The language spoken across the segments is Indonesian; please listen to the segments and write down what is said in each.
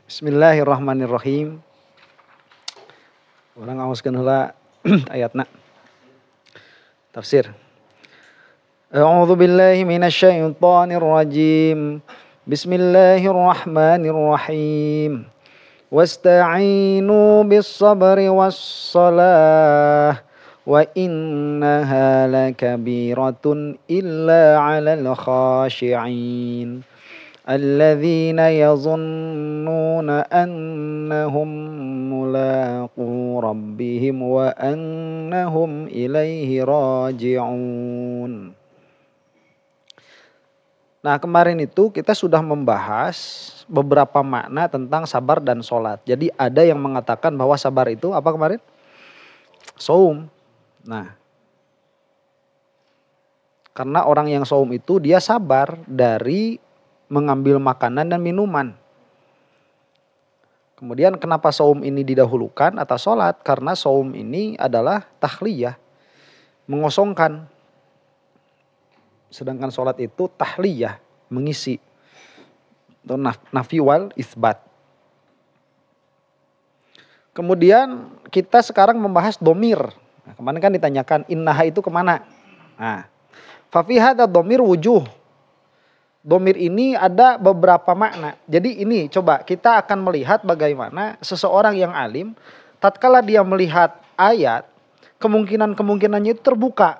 Bismillahirrahmanirrahim. Orang ngaoskeun heula ayatna. Tafsir. A'udzu billahi minasyaitonir rajim. Bismillahirrahmanirrahim. Wasta'inu bis-sabri was-shalah wa innaha lakabiratun illa 'alal khashi'in. الذين يظنون أنهم ملاقو ربهم وأنهم إليه راجعون. Nah, kemarin itu kita sudah membahas beberapa makna tentang sabar dan sholat. Jadi ada yang mengatakan bahwa sabar itu apa kemarin? Saum. Nah, karena orang yang saum itu dia sabar dari mengambil makanan dan minuman. Kemudian kenapa saum ini didahulukan atas sholat? Karena saum ini adalah tahliyah, mengosongkan. Sedangkan sholat itu tahliyah, mengisi. Atau nafi wal isbat. Kemudian kita sekarang membahas domir. Nah, kemarin kan ditanyakan innaha itu kemana? Nah, fafihat domir wujuh. Domir ini ada beberapa makna. Jadi ini coba kita akan melihat bagaimana seseorang yang alim tatkala dia melihat ayat, kemungkinannya itu terbuka.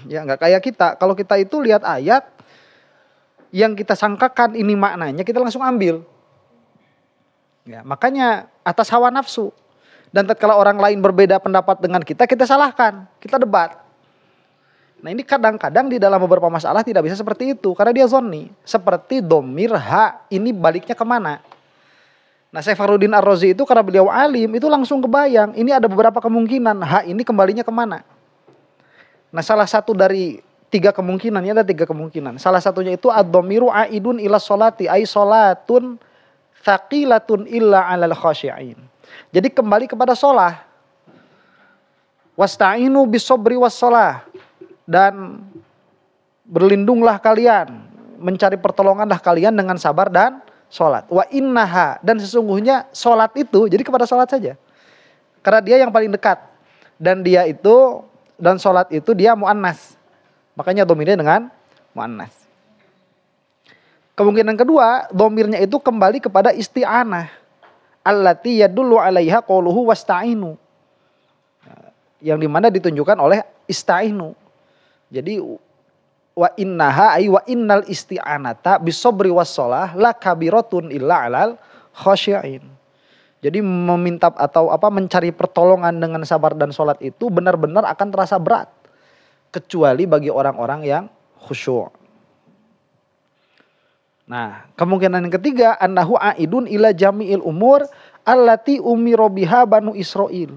Ya nggak kayak kita. Kalau kita itu lihat ayat yang kita sangkakan ini maknanya, kita langsung ambil. Ya, makanya atas hawa nafsu. Dan tatkala orang lain berbeda pendapat dengan kita salahkan, kita debat. Nah, ini kadang-kadang di dalam beberapa masalah tidak bisa seperti itu. Karena dia zonni. Seperti domir ha ini baliknya kemana. Nah, Syekh Fakhruddin Ar-Razi itu karena beliau alim itu langsung kebayang. Ini ada beberapa kemungkinan. Ha ini kembalinya kemana. Nah, salah satu dari tiga kemungkinan. Ini ada tiga kemungkinan. Salah satunya itu ad-domiru a'idun ila sholati. Ay sholatun thaqilatun illa alal khasyi'in. Jadi kembali kepada sholah. Wasta'inu bisobri was-sholah. Dan berlindunglah kalian, mencari pertolonganlah kalian dengan sabar dan sholat. Wa innaha, dan sesungguhnya sholat itu, jadi kepada sholat saja. Karena dia yang paling dekat. Dan dia itu, dan sholat itu dia mu'annas. Makanya domirnya dengan mu'annas. Kemungkinan kedua, domirnya itu kembali kepada isti'anah. Allati yadullu alaiha qawluhu wasta'inu. Yang dimana ditunjukkan oleh ista'inu. Jadi wa innaha ay wa innal isti'anata bisobri wassalah la kabiratun illa alal khasyi'in. Jadi meminta atau mencari pertolongan dengan sabar dan sholat itu benar-benar akan terasa berat. Kecuali bagi orang-orang yang khusyuk. Nah, kemungkinan yang ketiga annahu aidun ila jami'il umur allati umiro biha banu Israil.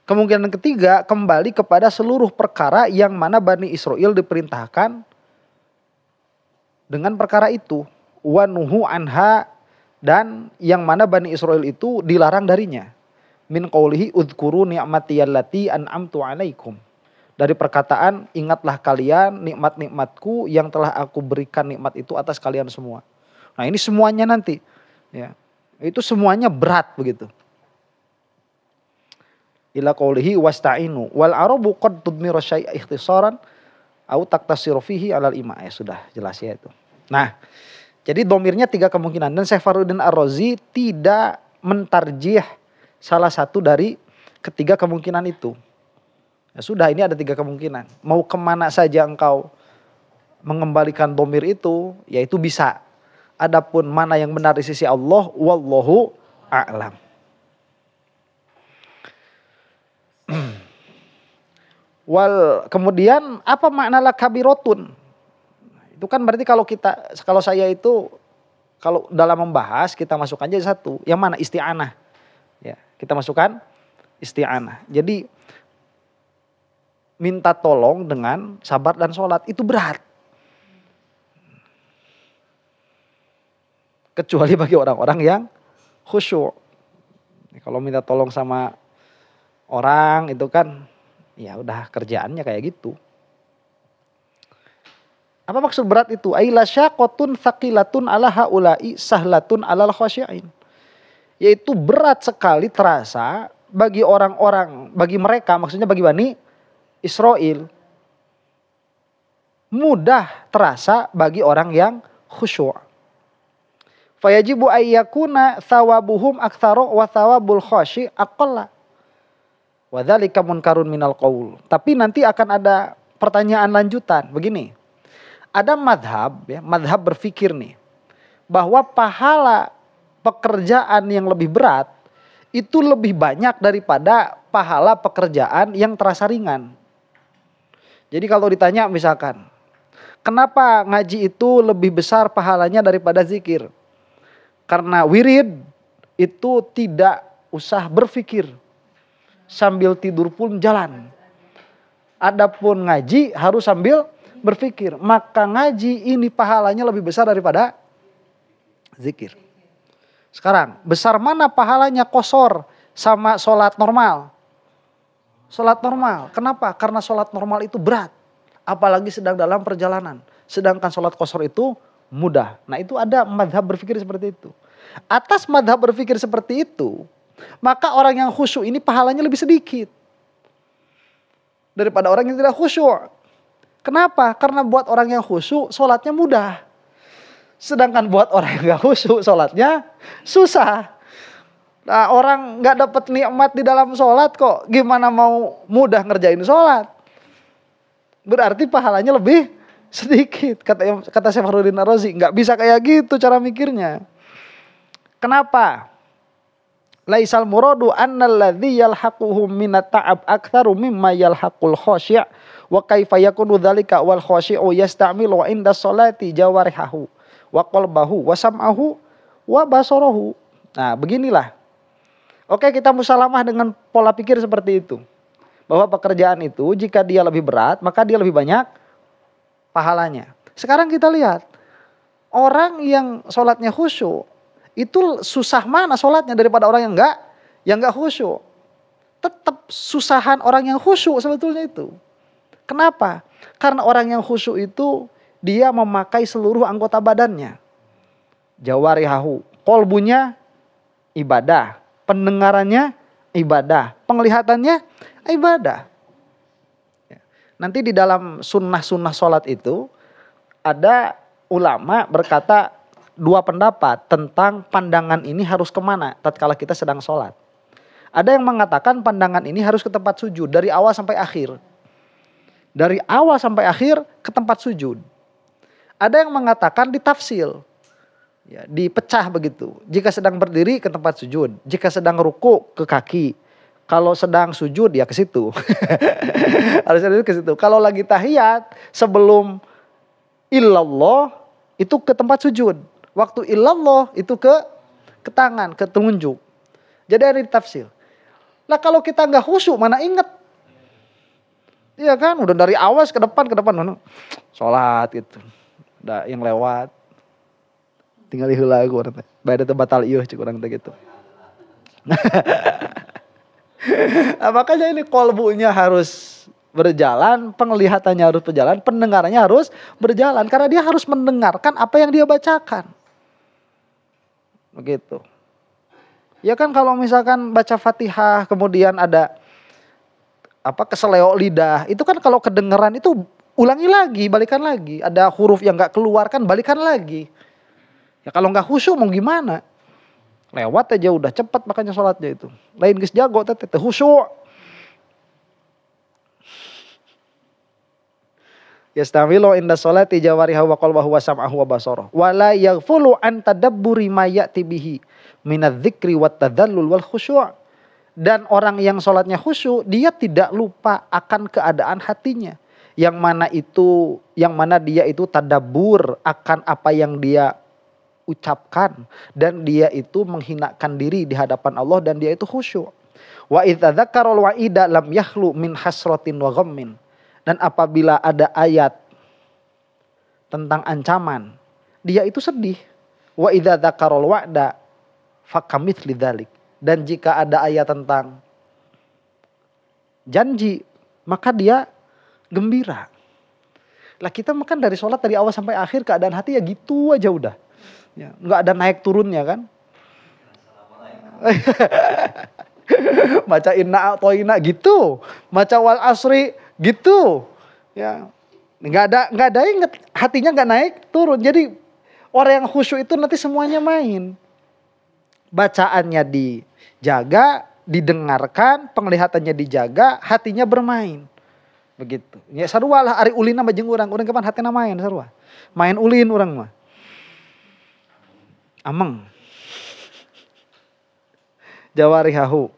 Kemungkinan ketiga kembali kepada seluruh perkara yang mana Bani Israel diperintahkan dengan perkara itu. Wa nuhu anha, dan yang mana Bani Israel itu dilarang darinya. Min qawlihi udhkuru ni'matiyallati an'amtu alaikum. Dari perkataan ingatlah kalian nikmat-nikmatku yang telah aku berikan nikmat itu atas kalian semua. Nah, ini semuanya nanti. Ya, itu semuanya berat begitu. Ila qawlihi wasta'inu wal arabu qad tudmiru syai'a ikhtisaran au taktasiru fihi alal ima. Ya sudah jelas ya itu. Nah, jadi domirnya tiga kemungkinan. Dan Syekh Fakhruddin Ar-Razi tidak mentarjih salah satu dari ketiga kemungkinan itu. Ya sudah, ini ada tiga kemungkinan. Mau kemana saja engkau mengembalikan domir itu, yaitu bisa. Adapun mana yang benar di sisi Allah, wallahu a'lam. Kemudian apa makna lakabiratun? Itu kan berarti kalau saya itu kalau dalam membahas kita masukkan aja satu. Yang mana isti'anah? Ya, kita masukkan isti'anah. Jadi minta tolong dengan sabar dan sholat itu berat. Kecuali bagi orang-orang yang khusyuk. Kalau minta tolong sama orang itu kan ya udah kerjaannya kayak gitu. Apa maksud berat itu? Aila syaqatun thaqilatun ala haula'i sahlatun alal khasyi'in. Yaitu berat sekali terasa bagi orang-orang, bagi mereka, maksudnya bagi Bani Israel. Mudah terasa bagi orang yang khusyuk. Fayajibu ayyakuna thawabuhum aktsara wa thawabul khashi aqalla. Wa dzalika munkarun minal qaul. Tapi nanti akan ada pertanyaan lanjutan. Begini. Ada madhab, ya, madhab berpikir nih, bahwa pahala pekerjaan yang lebih berat itu lebih banyak daripada pahala pekerjaan yang terasa ringan. Jadi kalau ditanya misalkan, kenapa ngaji itu lebih besar pahalanya daripada zikir? Karena wirid itu tidak usah berpikir, sambil tidur pun jalan. Adapun ngaji harus sambil berpikir. Maka ngaji ini pahalanya lebih besar daripada zikir. Sekarang, besar mana pahalanya qashar sama sholat normal? Sholat normal. Kenapa? Karena sholat normal itu berat. Apalagi sedang dalam perjalanan. Sedangkan sholat qashar itu mudah. Nah itu ada madhab berpikir seperti itu. Atas madhab berpikir seperti itu, maka orang yang khusyuk ini pahalanya lebih sedikit daripada orang yang tidak khusyuk. Kenapa? Karena buat orang yang khusyuk sholatnya mudah. Sedangkan buat orang yang gak khusyuk sholatnya susah. Nah, orang gak dapat nikmat di dalam sholat kok gimana mau mudah ngerjain sholat. Berarti pahalanya lebih sedikit. Kata Syekh Fakhruddin Ar-Razi, gak bisa kayak gitu cara mikirnya. Kenapa? Laisal muradu annal ladzi yalhaquhum minat ta'ab aktsaru mimma yalhaqul khasyi' wa kaifa yakunu dzalika wal khasyi'u yasta'milu inda sholati jawarihahu wa qalbahu wa sam'ahu wa basarahu. Nah, beginilah. Oke, kita musalamah dengan pola pikir seperti itu. Bahwa pekerjaan itu jika dia lebih berat, maka dia lebih banyak pahalanya. Sekarang kita lihat orang yang sholatnya khusyuk itu susah mana sholatnya daripada orang yang enggak khusyuk. Tetap susahan orang yang khusyuk sebetulnya itu. Kenapa? Karena orang yang khusyuk itu dia memakai seluruh anggota badannya. Jawarihahu, kolbunya ibadah, pendengarannya ibadah, penglihatannya ibadah. Nanti di dalam sunnah-sunnah sholat itu ada ulama berkata dua pendapat tentang pandangan ini harus kemana tatkala kita sedang sholat. Ada yang mengatakan pandangan ini harus ke tempat sujud dari awal sampai akhir. Dari awal sampai akhir ke tempat sujud. Ada yang mengatakan ditafsil, ya, dipecah begitu. Jika sedang berdiri ke tempat sujud, jika sedang ruku ke kaki, kalau sedang sujud ya ke situ. Harusnya ke situ. Kalau lagi tahiyat sebelum illallah itu ke tempat sujud. Waktu illallah itu ke tangan, ke telunjuk. Jadi ada ditafsir. Lah kalau kita nggak khusyuk mana inget? Iya kan, udah dari awas ke depan mana sholat gitu. Udah yang lewat tinggal heula lagu orang teh. Bae teh batal ieu cik urang teh gitu. Nah, makanya ini kolbunya harus berjalan, penglihatannya harus berjalan, pendengarannya harus berjalan. Karena dia harus mendengarkan apa yang dia bacakan. Begitu. Ya kan kalau misalkan baca Fatihah kemudian ada keseleo lidah, itu kan kalau kedengeran itu ulangi lagi, balikan lagi. Ada huruf yang gak keluar kan balikan lagi. Ya kalau gak khusyuk mau gimana? Lewat aja udah cepat makanya sholatnya itu. Lain geus jago teh khusyuk. Yastamilu inda sholati jawariha wa qalbahu wa sam'ahu wa basarahu. Wa la yaghfulu an tadabburi ma ya'ti bihi minadz-dzikri wat tadallul wal khusyu'. Dan orang yang sholatnya khusyuk, dia tidak lupa akan keadaan hatinya. Yang mana dia itu tadabbur akan apa yang dia ucapkan. Dan dia itu menghinakan diri di hadapan Allah dan dia itu khusyuk. Wa idza dzakaral wa'ida lam yakhlu min hasratin wa ghammin. Dan apabila ada ayat tentang ancaman, dia itu sedih. Wa idza dzakaral wa'da fakamitsli dzalik. Dan jika ada ayat tentang janji, maka dia gembira. Lah kita makan dari sholat dari awal sampai akhir keadaan hati ya gitu aja udah. Ya, nggak ada naik turunnya kan. Baca inna a'toina gitu, baca wal asri gitu. Ya. Nggak ada inget, hatinya nggak naik turun. Jadi orang yang khusyuk itu nanti semuanya main. Bacaannya dijaga, didengarkan, penglihatannya dijaga, hatinya bermain. Begitu. Ya sarua lah ari ulin sama jeung urang kapan hatena main sarua. Main ulin urang mah. Ameng. Jawarihahu.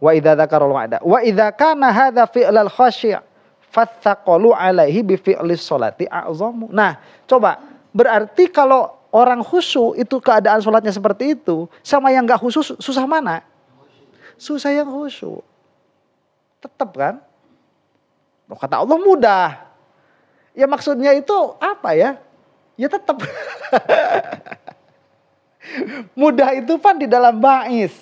Wa idza dzakarul wa'da. Wa idza kana hadza fi'lal khasyi' fathaqalu alaihi bi fi'lis sholati a'zamu. Nah, coba berarti kalau orang khusyuk itu keadaan sholatnya seperti itu, sama yang enggak khusyuk susah mana? Susah yang khusyuk. Tetap kan? Kata Allah mudah. Ya maksudnya itu apa ya? Ya tetap. Mudah itu kan di dalam bais.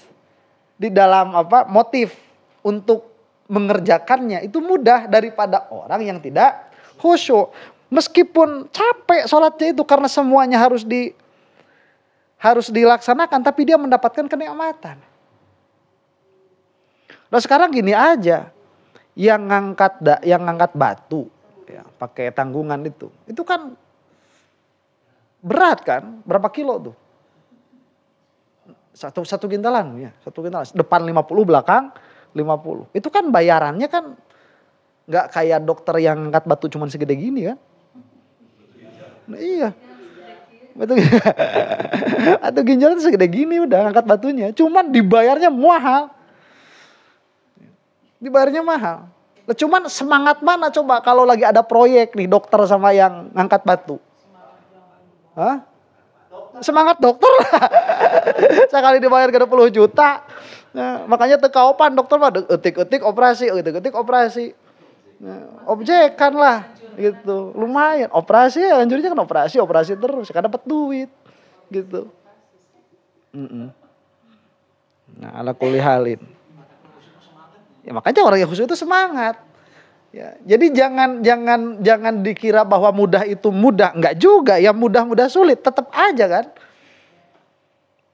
Di dalam apa? Motif untuk mengerjakannya itu mudah daripada orang yang tidak khusyuk. Meskipun capek sholatnya itu karena semuanya harus dilaksanakan, tapi dia mendapatkan kenikmatan. Nah sekarang gini aja, yang ngangkat batu, ya, pakai tanggungan itu kan berat kan, berapa kilo tuh? Satu kintalan ya, satu kintalan. Depan 50, belakang 50. Itu kan bayarannya kan nggak kayak dokter yang angkat batu cuma segede gini kan? Nah, iya. Betul. Atau ginjal itu segede gini udah angkat batunya. Cuman dibayarnya mahal. Dibayarnya mahal. Nah, cuman semangat mana coba kalau lagi ada proyek nih dokter sama yang ngangkat batu? Hah? Semangat dokter lah. Sekali dibayar 30 juta. Nah, makanya tekaupan dokter mah etik-etik operasi, etik-etik operasi. Nah, objekan lah gitu. Lumayan. Operasi ya anjurnya kan operasi terus karena dapat duit gitu. Nah, ala kulli halin. Ya makanya orang yang khusyuk itu semangat. Ya, jadi jangan dikira bahwa mudah itu mudah, enggak juga. Ya mudah sulit, tetap aja kan.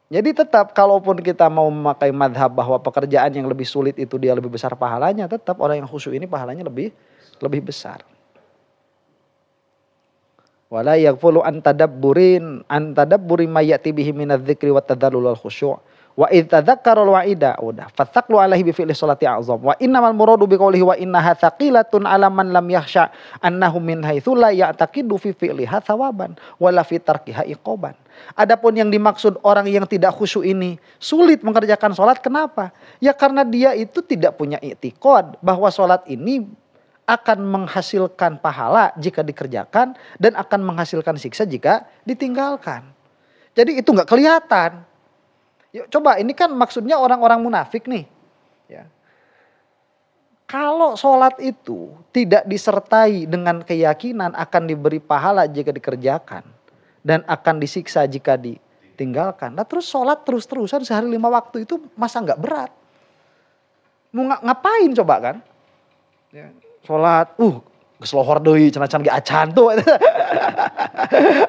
Jadi tetap kalaupun kita mau memakai madhab bahwa pekerjaan yang lebih sulit itu dia lebih besar pahalanya, tetap orang yang khusyuk ini pahalanya lebih besar. Wala yaghfulu an tadabburi ma ya'ti bihi minadz-dzikri wat tadallul wal khusyu'. Wa idz tadzakkarul wa'ida udah fathaqlu alaihi bi fi'li sholati a'zam wa innamal muradu bi qoulihi wa innaha thaqilatun 'ala man lam yakhsha annahu min haitsu la ya'taqidu fi fi'liha thawaban wala fi tarkiha iqaban. Adapun yang dimaksud orang yang tidak khusyuk ini sulit mengerjakan sholat, kenapa? Ya karena dia itu tidak punya i'tiqad bahwa sholat ini akan menghasilkan pahala jika dikerjakan dan akan menghasilkan siksa jika ditinggalkan. Jadi itu nggak kelihatan. Yuk, coba ini kan maksudnya orang-orang munafik nih. Ya. Kalau sholat itu tidak disertai dengan keyakinan akan diberi pahala jika dikerjakan dan akan disiksa jika ditinggalkan. Nah terus sholat terus-terusan sehari 5 waktu itu masa nggak berat? Mau ngapain coba kan? Ya. Sholat, geslohor deui cenah-cenah ge acan tuh.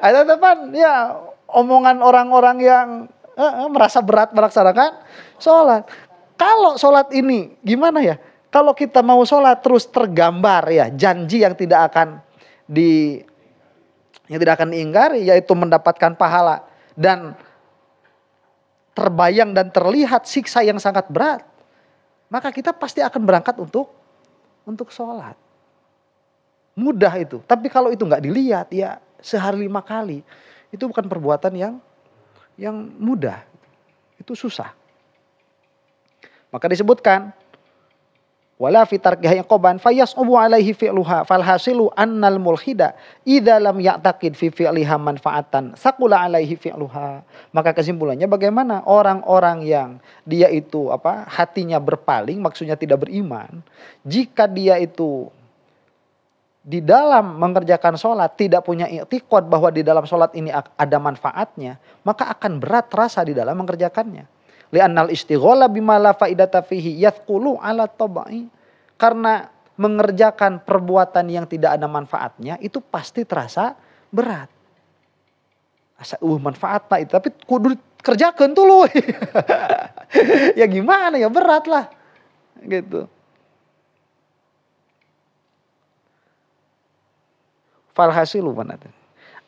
Ada teman ya omongan orang-orang yang merasa berat melaksanakan sholat. Kalau sholat ini gimana ya? Kalau kita mau sholat terus tergambar ya janji yang tidak akan diingkari, yaitu mendapatkan pahala dan terbayang dan terlihat siksa yang sangat berat, maka kita pasti akan berangkat untuk sholat. Mudah itu. Tapi kalau itu nggak dilihat ya sehari 5 kali itu bukan perbuatan yang mudah, itu susah. Maka disebutkan wala fi tarkiha iqaban fayas'ubu alaihi fi'luha falhasilu annal mulhida idza lam ya'taqid fi fi'liha manfaatan saqula alaihi fi'luha. Maka kesimpulannya bagaimana orang-orang yang dia itu hatinya berpaling, maksudnya tidak beriman, jika dia itu di dalam mengerjakan sholat tidak punya i'tiqad bahwa di dalam sholat ini ada manfaatnya, maka akan berat terasa di dalam mengerjakannya. Li'annal istighala bima la faidata fihi yathqulu ala tabai. Karena mengerjakan perbuatan yang tidak ada manfaatnya itu pasti terasa berat. Asa manfaat itu tapi kudu kerjakeun tuh lu. Ya gimana ya, berat lah. Gitu. Falhasilu manat.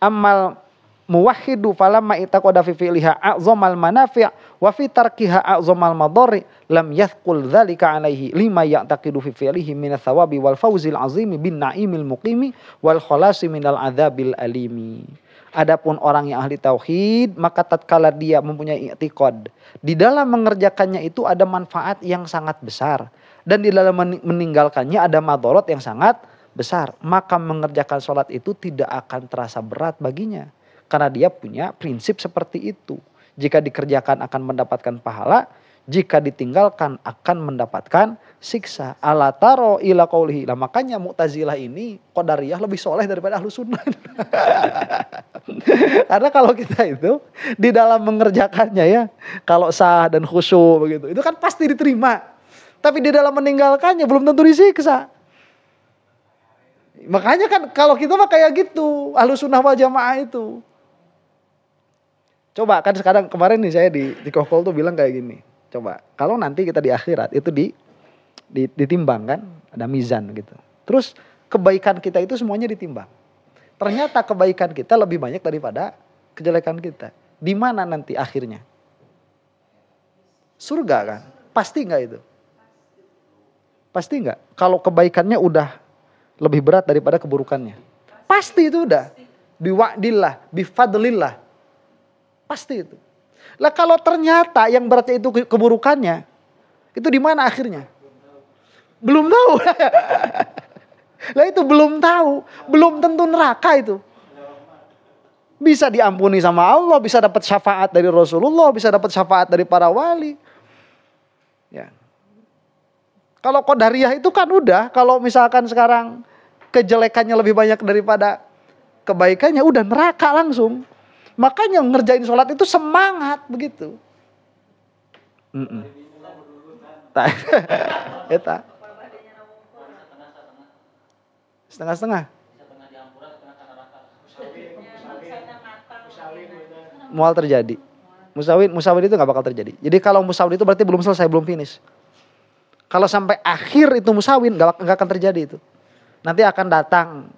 Amal muwahhidu falamma itaqada fi fi'liha a'zamal manafi' wa fi tarkiha a'zamal madari lam yathqul dzalika alaihi lima ya'taqidu fi fi'lihi min thawabi wal fawzil azimi bin na'imil muqimi wal khalasi minal adzabil alimi. Adapun orang yang ahli tauhid, maka tatkala dia mempunyai i'tiqad, di dalam mengerjakannya itu ada manfaat yang sangat besar dan di dalam meninggalkannya ada madharat yang sangat besar, maka mengerjakan sholat itu tidak akan terasa berat baginya. Karena dia punya prinsip seperti itu. Jika dikerjakan akan mendapatkan pahala, jika ditinggalkan akan mendapatkan siksa. Ala taro ila qaulihi. Nah, makanya Mu'tazilah ini Qadariyah lebih soleh daripada Ahlus Sunnah. Karena kalau kita itu di dalam mengerjakannya ya, kalau sah dan khusyuk begitu, itu kan pasti diterima. Tapi di dalam meninggalkannya belum tentu disiksa. Makanya kan kalau kita mah kayak gitu, Ahlus Sunnah wal Jamaah itu. Coba kan sekarang kemarin nih saya di Kokol tuh bilang kayak gini. Coba kalau nanti kita di akhirat itu ditimbang kan, ada mizan gitu. Terus kebaikan kita itu semuanya ditimbang. Ternyata kebaikan kita lebih banyak daripada kejelekan kita. Di mana nanti akhirnya? Surga kan? Pasti nggak itu? Pasti nggak? Kalau kebaikannya udah lebih berat daripada keburukannya. Pasti itu udah. Biwa'dillah, bifadlillah. Pasti itu. Lah kalau ternyata yang beratnya itu keburukannya, itu di mana akhirnya? Belum tahu. Lah itu belum tahu, belum tentu neraka itu. Bisa diampuni sama Allah, bisa dapat syafaat dari Rasulullah, bisa dapat syafaat dari para wali. Ya. Kalau Qadariyah itu kan udah, kalau misalkan sekarang kejelekannya lebih banyak daripada kebaikannya, udah neraka langsung. Makanya ngerjain sholat itu semangat begitu. Eta. Setengah-setengah. Mual terjadi. Musawin itu nggak bakal terjadi. Jadi kalau musawin itu berarti belum selesai, belum finish. Kalau sampai akhir itu musawin nggak akan terjadi itu. Nanti akan datang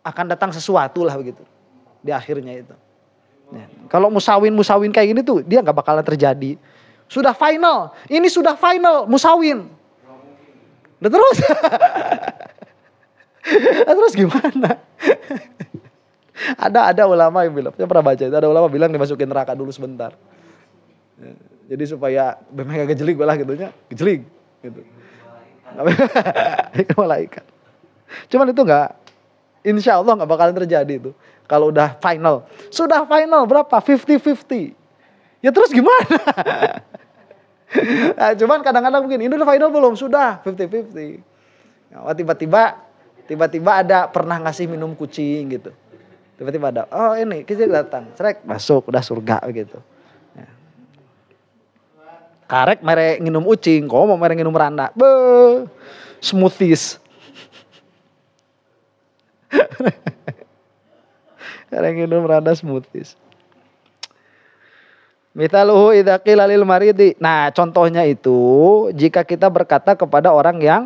akan datang sesuatu lah begitu di akhirnya itu. Ya. Kalau musawin kayak gini tuh dia nggak bakalan terjadi. Sudah final, ini sudah final musawin. Udah terus, terus gimana? Ada ulama yang bilang, saya pernah baca itu, ada ulama bilang dimasukin neraka dulu sebentar. Ya. Jadi supaya memang agak gejelig lah gitunya, gejelig gitu. Malaikat. Cuman itu nggak. Insya Allah gak bakalan terjadi itu. Kalau udah final. Sudah final berapa? 50-50. Ya terus gimana? Nah, cuman kadang-kadang mungkin ini udah final belum? Sudah 50-50. Nah, tiba-tiba ada pernah ngasih minum kucing gitu. Tiba-tiba ada, oh ini kucing datang. Cerek masuk udah surga gitu. Ya. Karek merek minum ucing. Kok mau merek minum randa. Smoothies. Karena minum rada smoothies. Mitaluhu idza qila lil maridi. Nah, contohnya itu jika kita berkata kepada orang yang,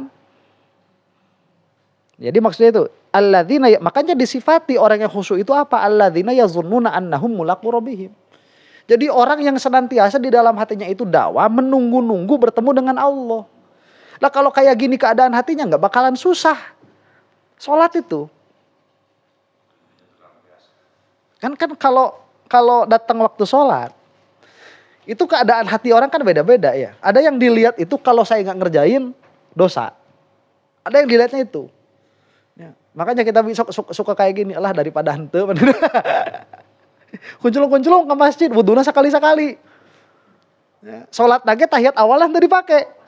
jadi maksudnya itu alladzina, makanya disifati orang yang khusyuk itu apa? Alladzina yazunnuna annahum mulaqu rabbihim. Jadi orang yang senantiasa di dalam hatinya itu dakwah, menunggu-nunggu bertemu dengan Allah. Lah kalau kayak gini keadaan hatinya nggak bakalan susah sholat itu. Kan kalau datang waktu sholat, itu keadaan hati orang kan beda-beda ya. Ada yang dilihat itu kalau saya nggak ngerjain dosa. Ada yang dilihatnya itu. Ya, makanya kita suka kayak gini, Allah daripada hente. Kunculung-kunculung ke masjid, wuduna sekali-sekali. Ya, sholat lagi tahiyat awalan tadi pakai.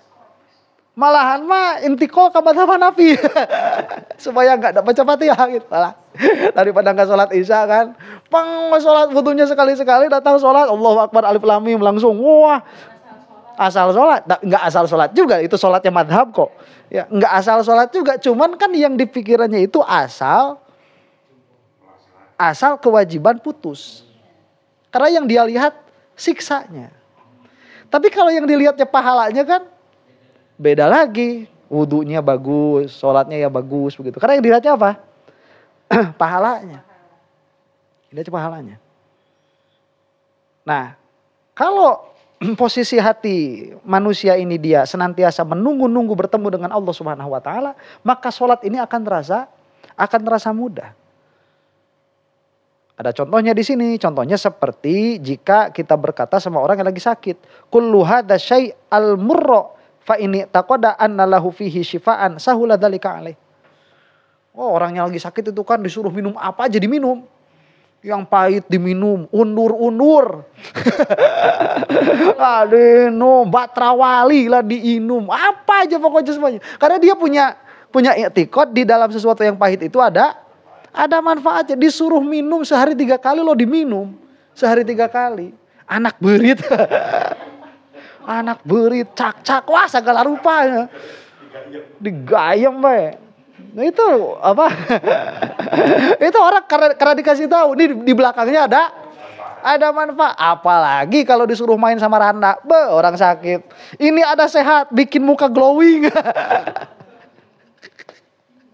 Malahan mah intikol ke madhab Hanafi. Supaya gak dapat Fatihah gitu. Daripada gak sholat isya kan. Sholat wudunya sekali-sekali, datang sholat Allahu Akbar alif lam mim langsung. Wah. Asal sholat. Gak asal sholat juga. Itu sholatnya madhab kok. Ya, gak asal sholat juga. Cuman kan yang dipikirannya itu asal kewajiban putus. Karena yang dia lihat siksanya. Tapi kalau yang dilihatnya pahalanya kan beda lagi. Wudunya bagus, sholatnya ya bagus begitu. Karena yang dilihatnya apa? Pahalanya. Dilihatnya pahalanya. Nah, kalau posisi hati manusia ini dia senantiasa menunggu-nunggu bertemu dengan Allah Subhanahu wa taala, maka sholat ini akan terasa mudah. Ada contohnya di sini, contohnya seperti jika kita berkata sama orang yang lagi sakit, kullu hadza syai'al murra fa ini taqada anna lahu fihi syifaan sahula dzalika alaih. Oh, orang yang lagi sakit itu kan disuruh minum apa aja diminum. Yang pahit diminum, undur-undur. Adeno, batrawali lah diinum, apa aja pokoknya semuanya. Karena dia punya i'tiqad di dalam sesuatu yang pahit itu ada manfaatnya. Disuruh minum sehari 3 kali lo diminum. Sehari 3 kali. Anak berit. Anak berit, cak-cak, wah segala rupanya. Digayam bae. Nah itu apa? Itu orang karena dikasih tahu di belakangnya ada manfaat. Apalagi kalau disuruh main sama Randa, orang sakit. Ini ada sehat, bikin muka glowing.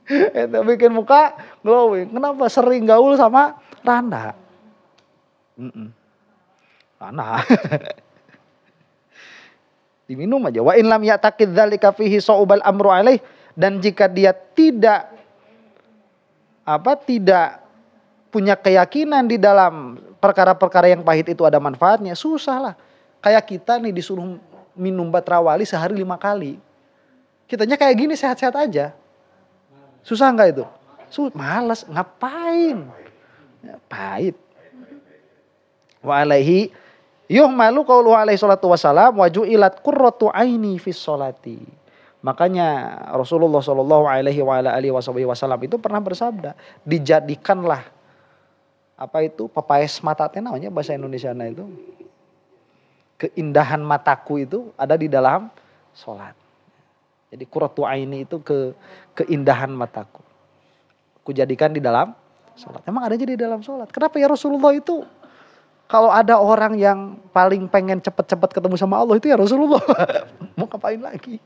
Itu bikin muka glowing. Kenapa? Sering gaul sama Randa. Randa. Diminum aja. Wa in lam ya'taqid dzalika fihi sa'ubal amru alaih. Dan jika dia tidak punya keyakinan di dalam perkara-perkara yang pahit itu ada manfaatnya, susah lah. Kayak kita nih disuruh minum batrawali sehari 5 kali. Kitanya kayak gini sehat-sehat aja. Susah nggak itu? Males, ngapain? Ya, pahit. Wa alaihi yuhmalu qauluhu alaihi salatu wassalam wa ju'ilat qurratu aini fis sholati. Makanya Rasulullah Shallallahu Alaihi Wasallam itu pernah bersabda, dijadikanlah pepaes mata teh namanya bahasa Indonesia itu, keindahan mataku itu ada di dalam sholat. Jadi qurratu aini itu keindahan mataku, ku jadikan di dalam sholat. Emang adanya di dalam sholat. Kenapa ya Rasulullah itu? Kalau ada orang yang paling pengen cepet-cepet ketemu sama Allah itu ya Rasulullah. Mau ngapain lagi?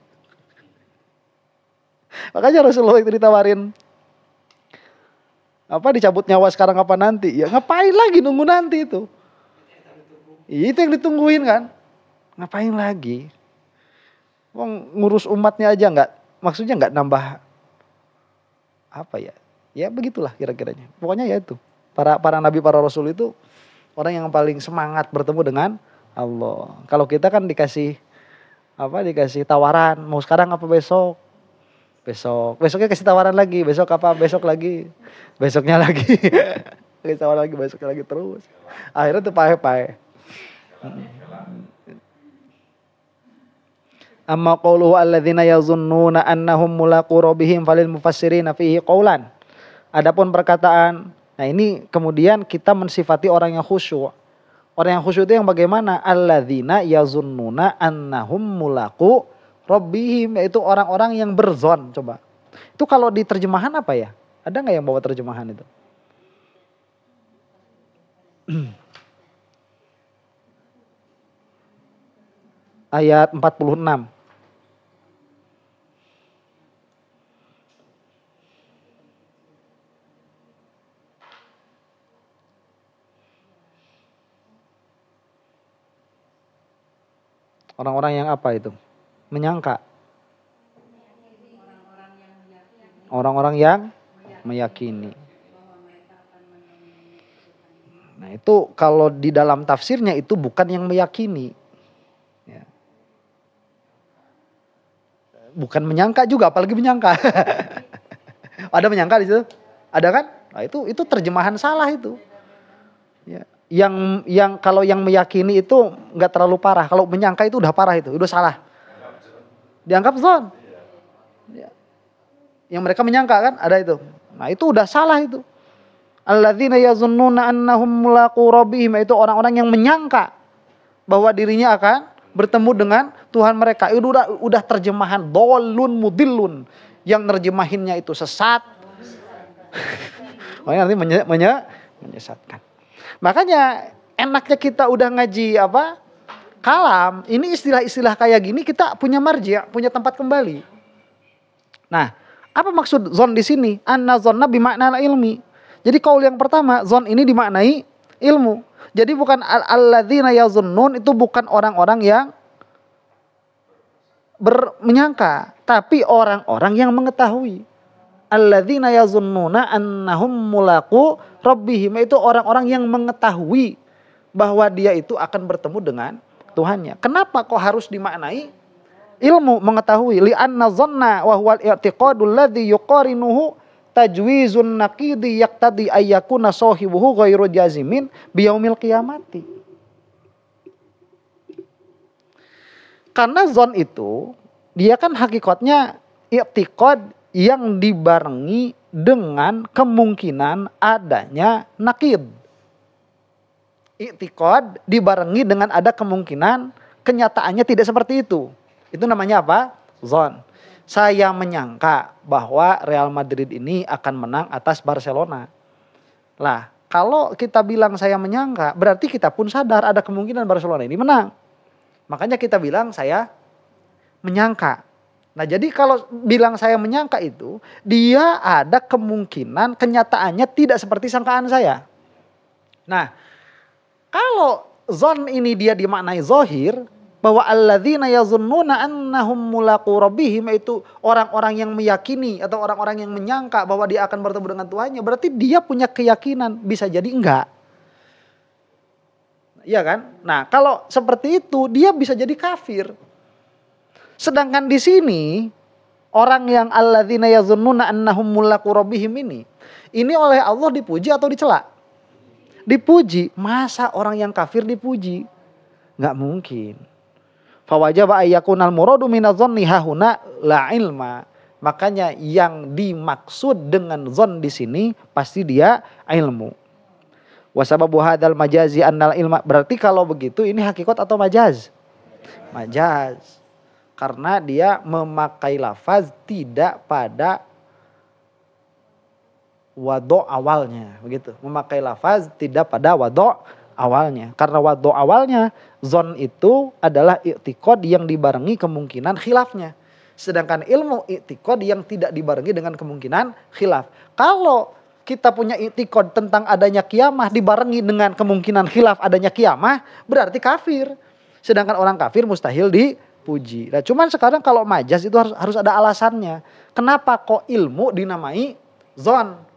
Makanya Rasulullah itu ditawarin dicabut nyawa sekarang apa nanti? Ya ngapain lagi nunggu nanti itu? Itu yang ditungguin kan? Ngapain lagi? Ngurus umatnya aja maksudnya nggak nambah Ya begitulah kira-kiranya. Pokoknya ya itu. Para nabi, para rasul itu orang yang paling semangat bertemu dengan Allah. Kalau kita kan dikasih tawaran, mau sekarang apa besok? Besoknya kasih tawaran lagi, besok apa? Besok lagi. Besoknya lagi. Kasih tawaran lagi, besoknya lagi terus. Akhirnya tuh pahe-pahe. Amma qauluhu alladzina yazunnuna annahum mulaqu rabbihim falil mufassirina fihi qaulan. Adapun perkataan, nah ini kemudian kita mensifati orang yang khusyuk. Orang yang khusyuk itu yang bagaimana? Alladzina yazunnuna annahum mulaqu rabbihim, yaitu orang-orang yang berzon. Coba. Itu kalau di terjemahan apa ya? Ada nggak yang bawa terjemahan itu? Ayat 46. Orang-orang yang apa itu? Menyangka. Orang-orang yang meyakini. Nah itu kalau di dalam tafsirnya itu bukan yang meyakini. Ya. Bukan menyangka juga, apalagi menyangka. Ada menyangka di situ? Ada kan? Nah itu terjemahan salah itu. Ya. Yang kalau yang meyakini itu nggak terlalu parah. Kalau menyangka itu udah parah itu, udah salah. Dianggap zon. Ya. Yang mereka menyangka kan ada itu. Nah itu udah salah itu. Alladzina yazunnuna annahum mulaqu rabbihim, itu orang-orang yang menyangka bahwa dirinya akan bertemu dengan Tuhan mereka. Itu udah terjemahan dolun mudillun. Yang nerjemahinnya itu sesat. Makanya nanti menyesatkan. Makanya enaknya kita udah ngaji apa? Kalam. Ini istilah-istilah kayak gini kita punya marji, punya tempat kembali. Nah, apa maksud zon di sini? Anna zonna bimakna ilmi. Jadi kaul yang pertama, zon ini dimaknai ilmu. Jadi bukan alladzina yazunnun, itu bukan orang-orang yang menyangka, tapi orang-orang yang mengetahui. Alladzina yazunnuna annahum mulaqu rabbihim, itu orang-orang yang mengetahui bahwa dia itu akan bertemu dengan Tuhannya. Kenapa kok harus dimaknai ilmu, mengetahui? Li'anna dhanna wa huwal i'tiqadul ladzi yuqarinuhu tajwizun naqidi yaqtadi ayyakuna sahibuhu ghairu jazimin biyaumil qiyamati. Karena zon itu dia kan hakikatnya i'tiqad yang dibarengi dengan kemungkinan adanya naqid. I'tiqad dibarengi dengan ada kemungkinan kenyataannya tidak seperti itu. Itu namanya apa? Zon. Saya menyangka bahwa Real Madrid ini akan menang atas Barcelona. Lah, kalau kita bilang saya menyangka, berarti kita pun sadar ada kemungkinan Barcelona ini menang. Makanya kita bilang saya menyangka. Nah, jadi kalau bilang saya menyangka itu, dia ada kemungkinan kenyataannya tidak seperti sangkaan saya. Nah, kalau zon ini dia dimaknai zohir, bahwa alladzina yazunnuna annahum mulaqu rabbihim, itu orang-orang yang meyakini atau orang-orang yang menyangka bahwa dia akan bertemu dengan Tuhannya, berarti dia punya keyakinan, bisa jadi enggak. Iya kan? Nah, kalau seperti itu dia bisa jadi kafir. Sedangkan di sini orang yang alladzina yazunnuna annahum mulaqu rabbihim ini oleh Allah dipuji atau dicela? Dipuji. Masa orang yang kafir dipuji? Nggak mungkin. Fawajaba ayyakunal muradu minadh-dhanni hahuna la ilma. Makanya yang dimaksud dengan zon di sini pasti dia ilmu. Wasababu hadzal majazi annal ilma. Berarti kalau begitu ini hakikat atau majaz? Majaz. Karena dia memakai lafaz tidak pada wado awalnya, begitu. Memakai lafaz tidak pada wado awalnya. Karena wado awalnya zon itu adalah i'tiqad yang dibarengi kemungkinan khilafnya. Sedangkan ilmu i'tiqad yang tidak dibarengi dengan kemungkinan khilaf. Kalau kita punya i'tiqad tentang adanya kiamah dibarengi dengan kemungkinan khilaf adanya kiamah, berarti kafir. Sedangkan orang kafir mustahil dipuji. Nah, cuman sekarang kalau majaz itu harus ada alasannya. Kenapa kok ilmu dinamai zon?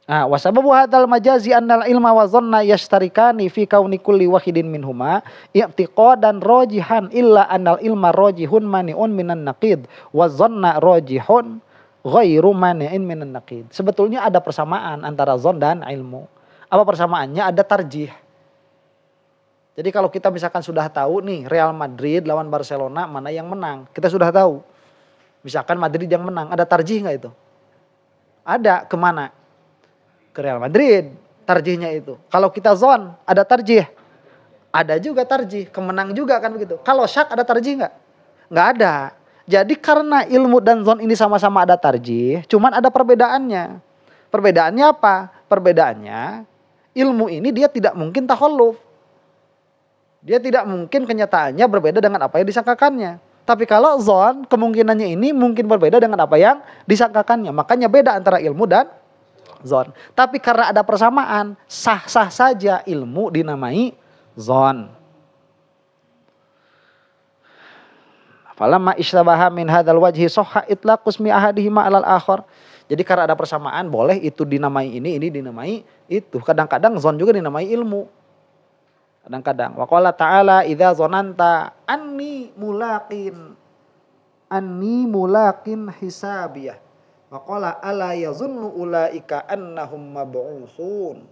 Nah, wasababu hadzal majazi annal ilma wa dhanna yashtarikani fi kauni kulli wahidin minhuma i'tiqadan rajihan illa annal ilma rajihun mani'un minan naqid wa dhanna rajihun ghairu mani'in minan naqid. Sebetulnya ada persamaan antara zon dan ilmu. Apa persamaannya? Ada tarjih. Jadi kalau kita misalkan sudah tahu nih Real Madrid lawan Barcelona mana yang menang, kita sudah tahu. Misalkan Madrid yang menang, ada tarjih nggak itu? Ada. Kemana? Ke Real Madrid tarjihnya itu. Kalau kita zon ada tarjih, ada juga tarjih, kemenang juga kan begitu. Kalau syak ada tarjih nggak? Nggak ada. Jadi karena ilmu dan zon ini sama-sama ada tarjih, cuman ada perbedaannya. Perbedaannya apa? Perbedaannya ilmu ini dia tidak mungkin takhalluf. Dia tidak mungkin kenyataannya berbeda dengan apa yang disangkakannya. Tapi kalau zon kemungkinannya ini mungkin berbeda dengan apa yang disangkakannya. Makanya beda antara ilmu dan zon. Tapi karena ada persamaan, sah-sah saja ilmu dinamai zon. Falamma ishtabaha min hadzal wajhi sahha itlaqu ismi ahadihima 'alal akhar. Jadi karena ada persamaan boleh itu dinamai ini dinamai itu. Kadang-kadang zon juga dinamai ilmu. Kadang-kadang wa qala ta'ala idza zonanta anni mulaqin hisabiyah. Wa qala ala yazunnu ulaika annahum mab'utsun.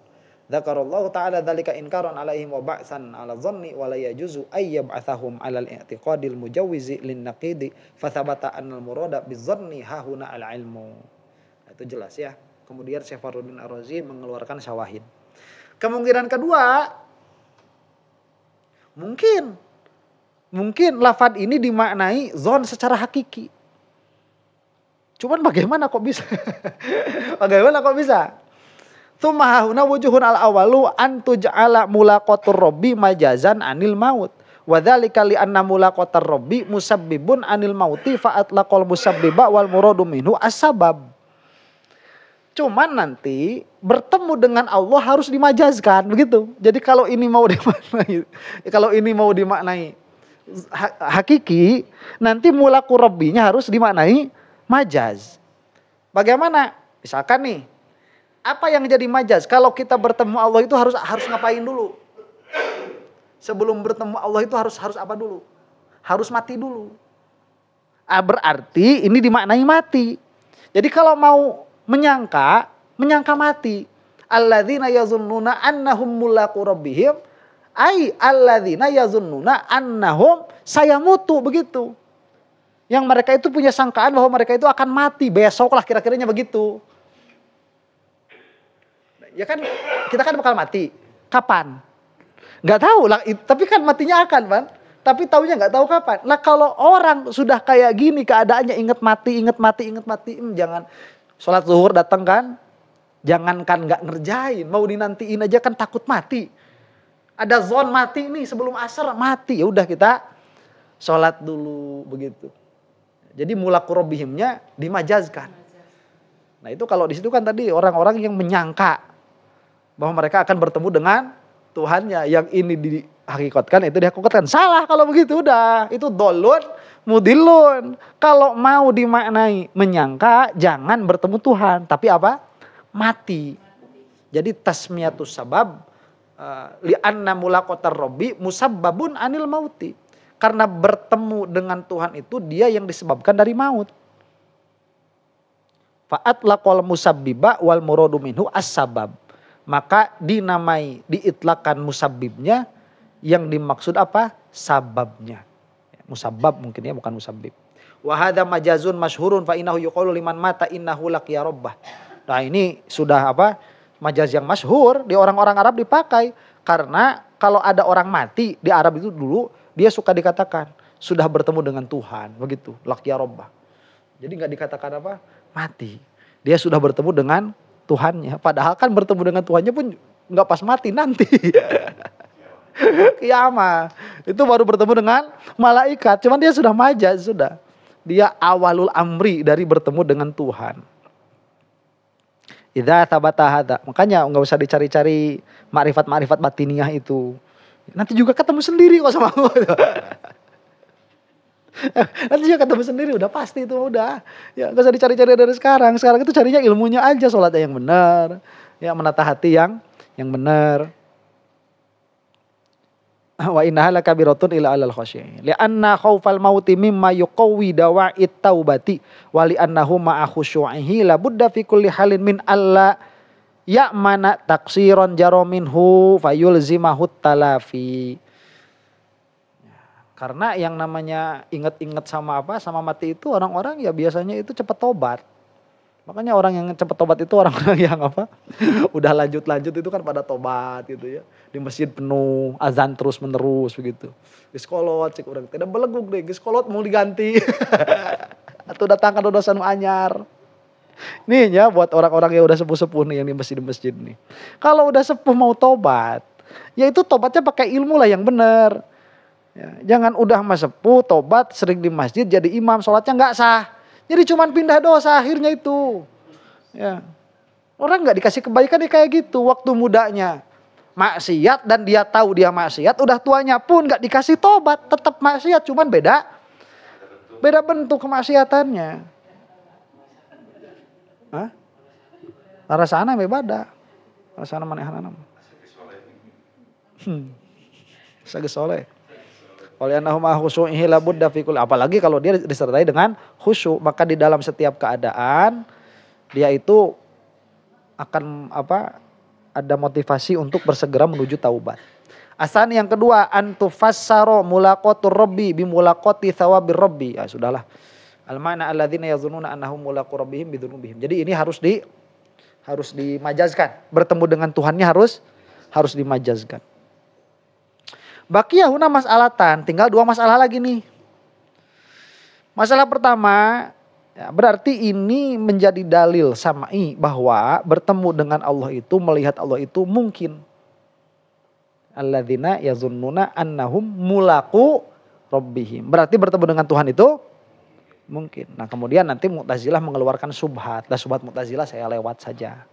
Dzakarallahu ta'ala dzalika inkaran alaihim wa ba'san 'ala dhanni wa la yajuzu ay yab'athahum 'ala al-i'tiqadil mujawwizi lin naqidi fa thabata anna al-murada bidzanni hahuna al-ilmu. Itu jelas ya. Kemudian Syekh Fakhruddin Ar-Razi mengeluarkan syawahid. Kemungkinan kedua, mungkin lafaz ini dimaknai zon secara hakiki. Cuman bagaimana kok bisa? Tsumma hahuna wujuhun al-awalu an tuj'ala mulaqatur rabbi majazan anil maut. Wa dzalika li anna mulaqatar rabbi musabbibun anil mauti fa atlaqal musabbiba wal muradu minhu as-sabab. Cuman nanti bertemu dengan Allah harus dimajazkan begitu. Jadi kalau ini mau dimaknai hakiki, nanti mulaqu rabbinya harus dimaknai majaz. Bagaimana? Misalkan nih, apa yang jadi majaz? Kalau kita bertemu Allah itu harus ngapain dulu? Sebelum bertemu Allah itu harus apa dulu? Harus mati dulu. Berarti ini dimaknai mati. Jadi kalau mau menyangka mati. Alladzina yazunnuna annahum mulaqu rabbihim ai alladzina yazunnuna annahum sayamutu, begitu. Yang mereka itu punya sangkaan bahwa mereka itu akan mati besok lah, kira-kiranya begitu. Ya kan kita kan bakal mati. Kapan? Nggak tahu lah, tapi kan matinya akan, kan? Tapi taunya nggak tahu kapan. Nah kalau orang sudah kayak gini keadaannya, inget mati, jangan sholat zuhur datang kan, jangankan nggak ngerjain, mau dinantiin aja kan takut mati. Ada zon mati nih sebelum asar mati, ya udah kita sholat dulu begitu. Jadi mulaqu rabbihimnya dimajazkan. Nah itu kalau di situ kan tadi orang-orang yang menyangka bahwa mereka akan bertemu dengan Tuhannya, yang ini dihakikatkan itu dihakikatkan. Salah kalau begitu, udah itu dolun mudilun. Kalau mau dimaknai menyangka, jangan bertemu Tuhan, tapi apa? Mati. Jadi tasmiyatus sabab li'anna mulaqatar rabbi musabbabun anil mauti. Karena bertemu dengan Tuhan itu dia yang disebabkan dari maut. Fa'atlaqal musabbiba wal muradu minhu as-sabab. Maka diitlakan musabbibnya, yang dimaksud apa? Sababnya. Musabbab mungkin ya, bukan musabbib. Wa hadza majazun masyhurun fa innahu yuqalu liman mata innahu laqiya rabbah. Nah, ini sudah apa? Majaz yang masyhur di orang-orang Arab dipakai, karena kalau ada orang mati di Arab itu dulu dia suka dikatakan sudah bertemu dengan Tuhan, begitu, laqiya rabbah. Jadi enggak dikatakan apa? Mati. Dia sudah bertemu dengan Tuhannya, padahal kan bertemu dengan Tuhannya pun enggak pas mati nanti. Kiamat. Itu baru bertemu dengan malaikat. Cuman dia sudah majaz, sudah. Dia awalul amri dari bertemu dengan Tuhan. Idza thabata hadza. Makanya enggak usah dicari-cari makrifat-makrifat batiniyah itu. Nanti juga ketemu sendiri kok sama Allah. Nanti juga ketemu sendiri, udah pasti itu udah. Ya enggak usah dicari-cari dari sekarang. Sekarang itu carinya ilmunya aja, sholatnya yang benar. Ya menata hati yang benar. Wa innaha lakabiratun ila alal khasyi'in. Li'anna khaufal mauti mimma yuqawwi dawa'it taubati wa li'annahu ma'a khusyu'ihi la budda fi kulli halin min alla ya'mana taksiran jaro minhu fayulzimahu talafi. Karena yang namanya ingat-ingat sama mati itu, orang-orang ya biasanya itu cepat tobat. Makanya orang yang cepat tobat itu orang-orang yang udah lanjut itu kan pada tobat gitu ya. Di masjid penuh, azan terus menerus begitu. Giskolot cik orang tidak beleguk deh, giskolot mau diganti. Atau datangkan dosa nu anyar. Nih ya buat orang-orang yang udah sepuh-sepuh nih yang di masjid nih. Kalau udah sepuh mau tobat, ya itu tobatnya pakai ilmu lah yang benar. Ya, jangan udah mas sepuh tobat sering di masjid jadi imam, sholatnya nggak sah. Jadi cuman pindah dosa akhirnya itu. Ya. Orang nggak dikasih kebaikan dia kayak gitu waktu mudanya. Maksiat dan dia tahu dia maksiat, udah tuanya pun nggak dikasih tobat, tetap maksiat, cuman beda bentuk kemaksiatannya. Hah? Rasana beda. Rasana manehanana. Sagesoleh. Oleh annahum khusyu'ihi la budda fi kulli, apalagi kalau dia disertai dengan khusyuk, maka di dalam setiap keadaan dia itu akan ada motivasi untuk bersegera menuju taubat. Asan yang kedua, antufassaro mulaqatur rabbi bi mulaqati thawabir rabbi. Ya sudahlah. Al-ma'na alladzina yazunnuna annahum mulaqu rabbihim bidzunubihim. Jadi ini harus dimajazkan. Bertemu dengan Tuhannya harus dimajazkan. Baqiyah huna mas'alatan, tinggal 2 masalah lagi nih. Masalah pertama, Ya, berarti ini menjadi dalil samai bahwa bertemu dengan Allah itu, melihat Allah itu mungkin. Alladzina yazunnuna annahum mulaqu rabbihim. Berarti bertemu dengan Tuhan itu mungkin. Nah kemudian nanti Mu'tazilah mengeluarkan subhat. Nah subhat Mu'tazilah saya lewat saja.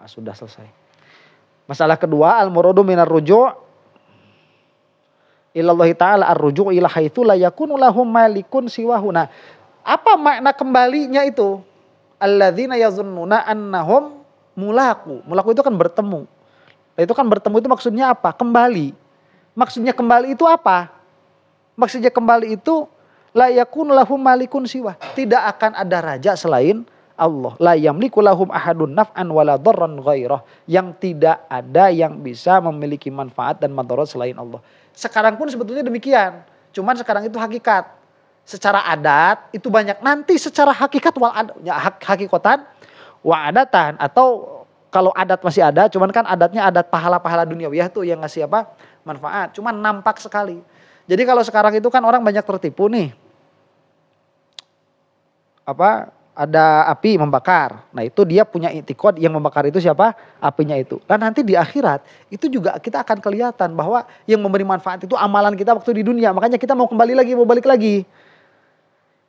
Sudah selesai. Masalah kedua, al-muradu minar ruju' ilallahi ta'ala ar-ruju' ila haitsu la yakunu lahum malikun siwahu. Nah, apa makna kembalinya itu? Alladzina yazunnuna annahum mulaqu. Mulaqu itu kan bertemu. Nah, itu kan bertemu itu maksudnya apa? Kembali. Maksudnya kembali itu apa? Maksudnya kembali itu la yakunu lahum malikun siwa. Tidak akan ada raja selain Allah. La yamliku lahum ahadun naf'an wala dharran ghairah. Yang tidak ada yang bisa memiliki manfaat dan madarat selain Allah. Sekarang pun sebetulnya demikian. Cuman sekarang itu hakikat. Secara adat itu banyak. Nanti secara hakikat hakikatan wa adatan. Atau kalau adat masih ada. Cuman kan adatnya adat pahala-pahala duniawiyah tuh yang ngasih apa? Manfaat. Cuman nampak sekali. Jadi kalau sekarang itu kan orang banyak tertipu nih. Ada api membakar. Nah itu dia punya i'tiqad yang membakar itu siapa? Apinya itu. Dan nanti di akhirat itu juga kita akan kelihatan bahwa yang memberi manfaat itu amalan kita waktu di dunia. Makanya kita mau kembali lagi, mau balik lagi.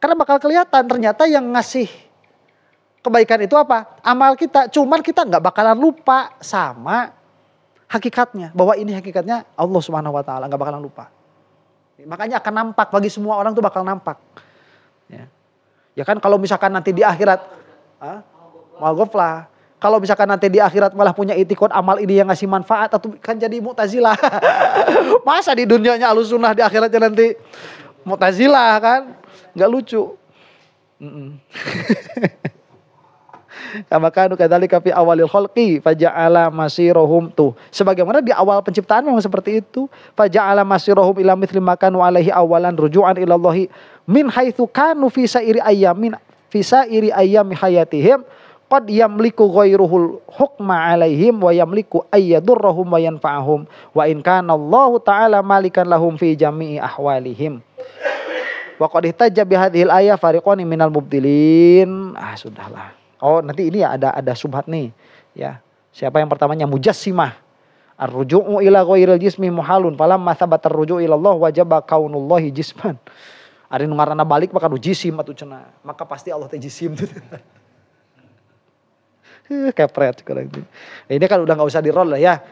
Karena bakal kelihatan ternyata yang ngasih kebaikan itu apa? Amal kita. Cuman kita gak bakalan lupa sama hakikatnya. Bahwa ini hakikatnya Allah Subhanahu Wa Taala, gak bakalan lupa. Makanya akan nampak, bagi semua orang tuh bakal nampak. Ya kan kalau misalkan nanti di akhirat, maghfirah. Kalau misalkan nanti di akhirat malah punya i'tiqad amal ini yang ngasih manfaat, atau kan jadi Mu'tazilah. Masa di dunianya Ahlussunnah, di akhiratnya nanti Mu'tazilah kan? Gak lucu. Kama kanu kadzalika fi awalil khalqi faja'ala masirahum tuh. Sebagaimana di awal penciptaan memang seperti itu. Faja'ala masirahum ila mithli ma kanu alaihi awalan ruju'an ila Allah min haitsu kanu fi sa'iri ayyami hayatihim qad yamliku ghairuhul hukma alaihim wa yamliku ayyadurrahum wa yanfa'ahum wa in kana Allah ta'ala malikan lahum fi jami'i ahwalihim. Wa qad ihtajja bi hadhil ayah fariqani minal mubtilin. Sudahlah. Oh nanti ini ya ada subhat nih ya. Siapa yang pertamanya? Mujassimah. Ar-ruju'u ila ghairil jismi muhalun falamma thabata ar-ruju'u ila Allah wajaba kaunullahi jisman. Ari nu ngaranna balik maka nu jisim atuh cenah. Maka pasti Allah teh jisim tuh. Kepret kalau itu. Ini kan udah enggak usah di-roll lah ya.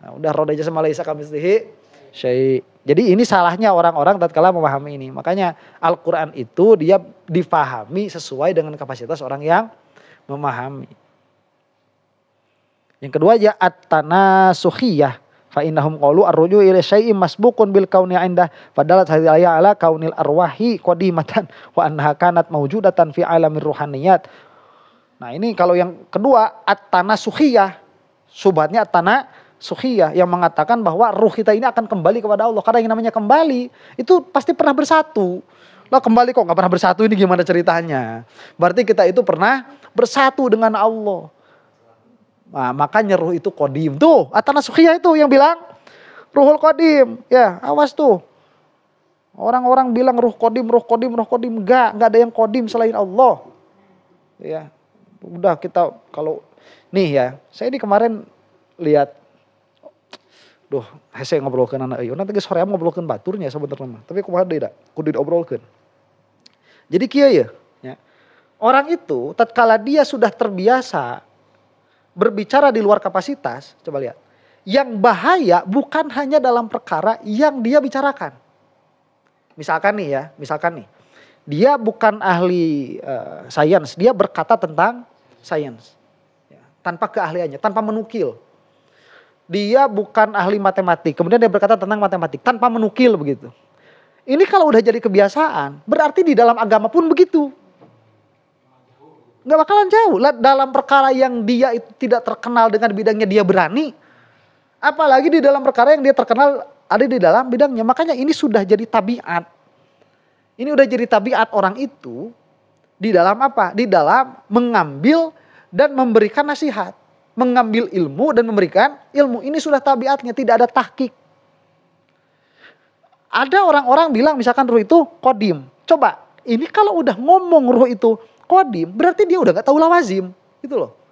Nah, udah roll aja sama laisa kamitslihi syai'. Jadi ini salahnya orang-orang tatkala memahami ini. Makanya Al-Qur'an itu dia difahami sesuai dengan kapasitas orang yang memahami. Yang kedua ya at-tanasukhiyah fa innahum qalu ar-ruju' ila syai'in masbuqun bil kauni 'inda fadalat hadhihi ayat ala kaunil arwahi qadimatan wa annaha kanat mawjudatan fi alamir ruhaniyat. Nah, ini kalau yang kedua at-tanasukhiyah, subhatnya at-tanasukhiyah yang mengatakan bahwa ruh kita ini akan kembali kepada Allah. Karena yang namanya kembali itu pasti pernah bersatu. Lah kembali kok gak pernah bersatu, ini gimana ceritanya? Berarti kita itu pernah bersatu dengan Allah. Nah, makanya ruh itu qadim. Tuh, at-tanasukhiyah itu yang bilang ruhul qadim. Ya, awas tuh. Orang-orang bilang ruh qadim. Enggak ada yang qadim selain Allah. Ya. Udah kita kalau nih ya, saya ini kemarin lihat saya ngobrolkan anak ayo. Nanti sore ngobrolkan baturnya sebenarnya. Tapi kumaha deui da? Kudu diobrolkeun. Jadi kieu ya. Orang itu tatkala dia sudah terbiasa berbicara di luar kapasitas, coba lihat. Yang bahaya bukan hanya dalam perkara yang dia bicarakan. Misalkan nih. Dia bukan ahli sains, dia berkata tentang sains. Ya, tanpa keahliannya, tanpa menukil. Dia bukan ahli matematik, kemudian dia berkata tentang matematik tanpa menukil begitu. Ini kalau udah jadi kebiasaan, berarti di dalam agama pun begitu. Gak bakalan jauh. Dalam perkara yang dia itu tidak terkenal dengan bidangnya dia berani. Apalagi di dalam perkara yang dia terkenal ada di dalam bidangnya. Makanya ini sudah jadi tabiat. Ini udah jadi tabiat orang itu di dalam apa? Di dalam mengambil dan memberikan nasihat. mengambil ilmu dan memberikan ilmu. Ini sudah tabiatnya, tidak ada tahqiq. Ada orang-orang bilang misalkan ruh itu qadim. Coba, ini kalau udah ngomong ruh itu qadim, berarti dia udah gak tahu lawazim. Gitu loh.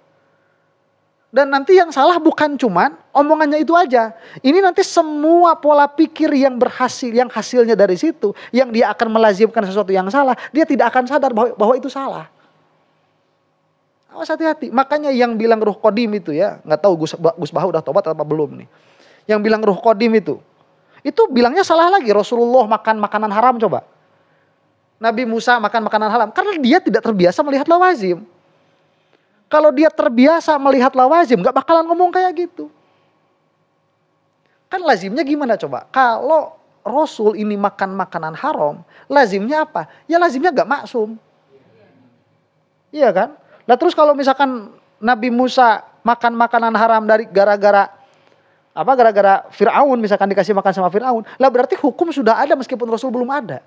Dan nanti yang salah bukan cuman omongannya itu aja. Ini nanti semua pola pikir yang berhasil, yang hasilnya dari situ, yang dia akan melazimkan sesuatu yang salah, dia tidak akan sadar bahwa itu salah. Awas hati-hati. Makanya yang bilang ruh qadim itu ya, nggak tahu Gus Baha udah tobat atau belum nih. Yang bilang ruh qadim itu bilangnya salah lagi. Rasulullah makan makanan haram coba. Nabi Musa makan makanan haram karena dia tidak terbiasa melihat lawazim. Kalau dia terbiasa melihat lawazim, nggak bakalan ngomong kayak gitu. Kan lazimnya gimana coba? Kalau Rasul ini makan makanan haram, lazimnya apa? Ya lazimnya nggak maksum. Iya kan? Nah terus kalau misalkan Nabi Musa makan makanan haram dari gara-gara Fir'aun, misalkan dikasih makan sama Fir'aun, lah berarti hukum sudah ada meskipun Rasul belum ada.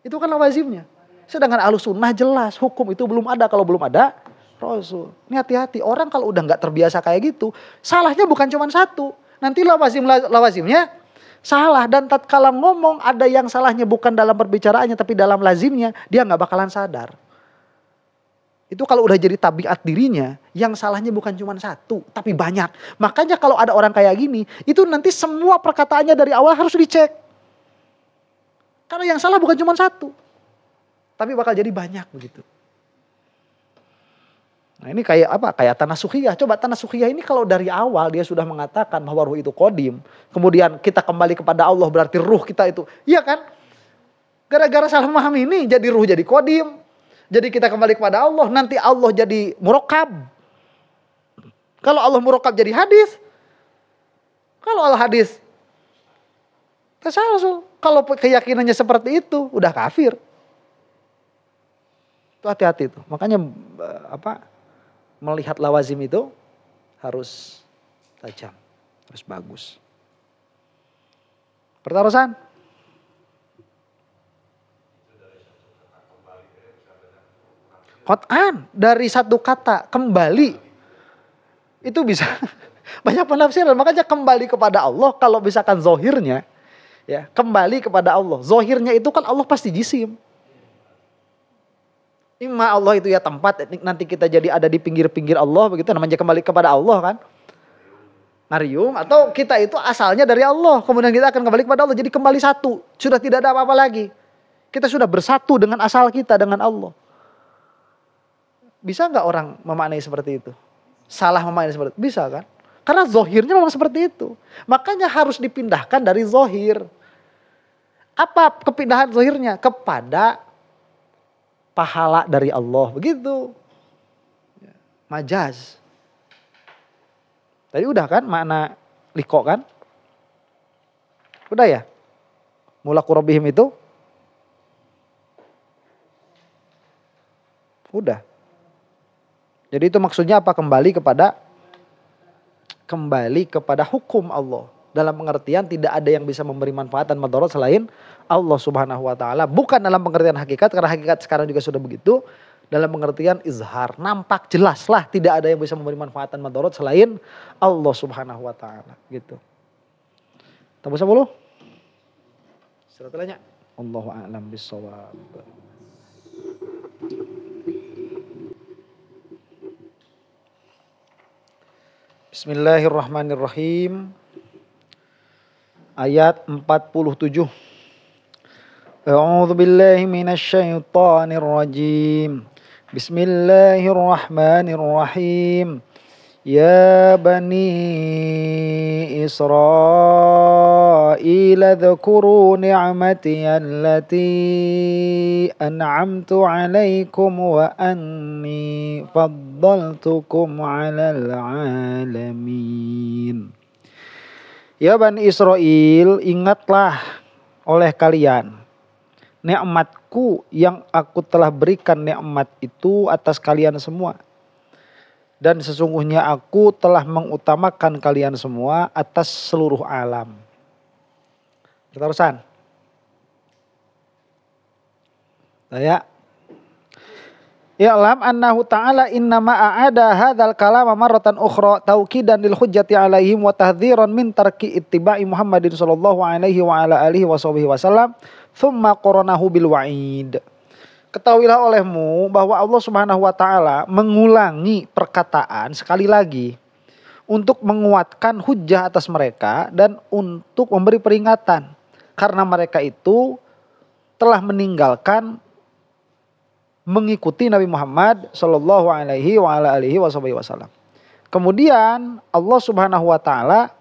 Itu kan lawazimnya. Sedangkan Ahlussunnah jelas hukum itu belum ada kalau belum ada Rasul. Ini hati-hati, orang kalau udah nggak terbiasa kayak gitu, salahnya bukan cuma satu. Nanti lawazimnya salah, dan tatkala ngomong ada yang salahnya bukan dalam perbicaraannya tapi dalam lazimnya, dia nggak bakalan sadar. Itu kalau udah jadi tabiat dirinya, yang salahnya bukan cuma satu, tapi banyak. Makanya kalau ada orang kayak gini, itu nanti semua perkataannya dari awal harus dicek. Karena yang salah bukan cuma satu, tapi bakal jadi banyak begitu. Nah ini kayak apa? Kayak tanasukhiyah. Coba tanasukhiyah ini kalau dari awal dia sudah mengatakan bahwa ruh itu qadim, kemudian kita kembali kepada Allah berarti ruh kita itu, iya kan? Gara-gara salah memahami ini jadi ruh jadi qadim. Jadi kita kembali kepada Allah, nanti Allah jadi murakkab. Kalau Allah murakkab jadi hadis. Kalau Allah hadis tasalsul. Kalau keyakinannya seperti itu udah kafir. Itu hati-hati itu. Makanya melihat lawazim itu harus tajam, harus bagus. Pertarusan? Qat'an, dari satu kata kembali itu bisa banyak penafsiran. Makanya kembali kepada Allah kalau misalkan zohirnya ya kembali kepada Allah. Zohirnya itu kan Allah pasti jisim. Imma Allah itu ya tempat, nanti kita jadi ada di pinggir-pinggir Allah begitu, namanya kembali kepada Allah kan. Narium, atau kita itu asalnya dari Allah, kemudian kita akan kembali kepada Allah, jadi kembali satu, sudah tidak ada apa-apa lagi. Kita sudah bersatu dengan asal kita, dengan Allah. Bisa nggak orang memaknai seperti itu? Salah memaknai seperti itu? Bisa kan? Karena zohirnya memang seperti itu. Makanya harus dipindahkan dari zohir. Apa kepindahan zohirnya? Kepada pahala dari Allah. Begitu. Majaz. Tadi udah kan makna liko kan? Udah ya? Mulaku rabbihim itu? Udah. Jadi itu maksudnya apa? Kembali kepada hukum Allah. Dalam pengertian tidak ada yang bisa memberi manfaat dan madarat selain Allah Subhanahu wa taala. Bukan dalam pengertian hakikat, karena hakikat sekarang juga sudah begitu. Dalam pengertian izhar, nampak jelaslah tidak ada yang bisa memberi manfaat dan madarat selain Allah Subhanahu wa taala, gitu. Tambah 10? Silakan tanya. Allahu a'lam bissawab. Bismillahirrahmanirrahim. Ayat 47. A'udzu billahi minasyaitonir rajim. Bismillahirrahmanirrahim. Ya bani Israil dzkuru ni'mati allati an'amtu 'alaikum wa anni faddaltukum 'alal 'alamin. Ya bani Israil, ingatlah oleh kalian nikmatku yang aku telah berikan nikmat itu atas kalian semua. Dan sesungguhnya aku telah mengutamakan kalian semua atas seluruh alam. Terusan. Saya. Ya'lam annahu ta'ala innama a'ada hadzal kalama marratan ukhra tauqidan lil hujjati 'alaihim wa tahdhiran min tarki ittiba'i Muhammadin sallallahu alaihi wa ala alihi wasallam thumma qaranahu bil wa'id. Ketahuilah olehmu bahwa Allah Subhanahu wa taala mengulangi perkataan sekali lagi untuk menguatkan hujjah atas mereka dan untuk memberi peringatan karena mereka itu telah meninggalkan mengikuti Nabi Muhammad sallallahu alaihi wa ala alihi wasallam. Kemudian Allah Subhanahu wa taala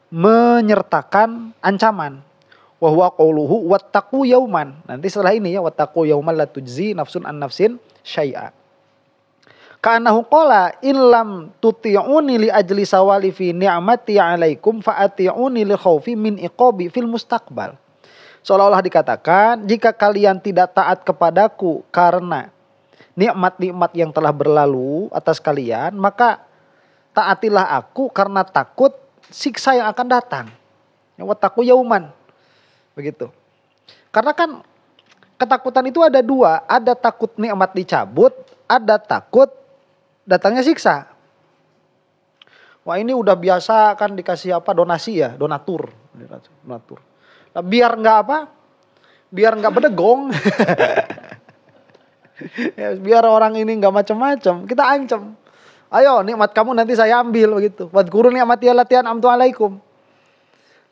menyertakan ancaman. Wa huwa qauluhu wattaqu yauman. Nanti setelah ini ya wattaqu yauman la tujzi nafsun an nafsin syai'a. Ka'annahu qala illam tuti'uni li ajli sawali fi ni'mati 'alaikum fa ati'uni li khaufi min iqabi fil mustaqbal. Seolah-olah dikatakan, jika kalian tidak taat kepadaku karena nikmat-nikmat yang telah berlalu atas kalian, maka taatilah aku karena takut siksa yang akan datang. Wattaqu yauman. Begitu. Karena kan ketakutan itu ada dua. Ada takut nikmat dicabut, ada takut datangnya siksa. Wah ini udah biasa kan dikasih apa donasi ya, donatur. Biar nggak apa? Biar nggak bedegong. Ya, biar orang ini nggak macam-macam. Kita ancam. Ayo nikmat kamu nanti saya ambil begitu. Wadhkuru ni'mati allati an'amtu 'alaikum.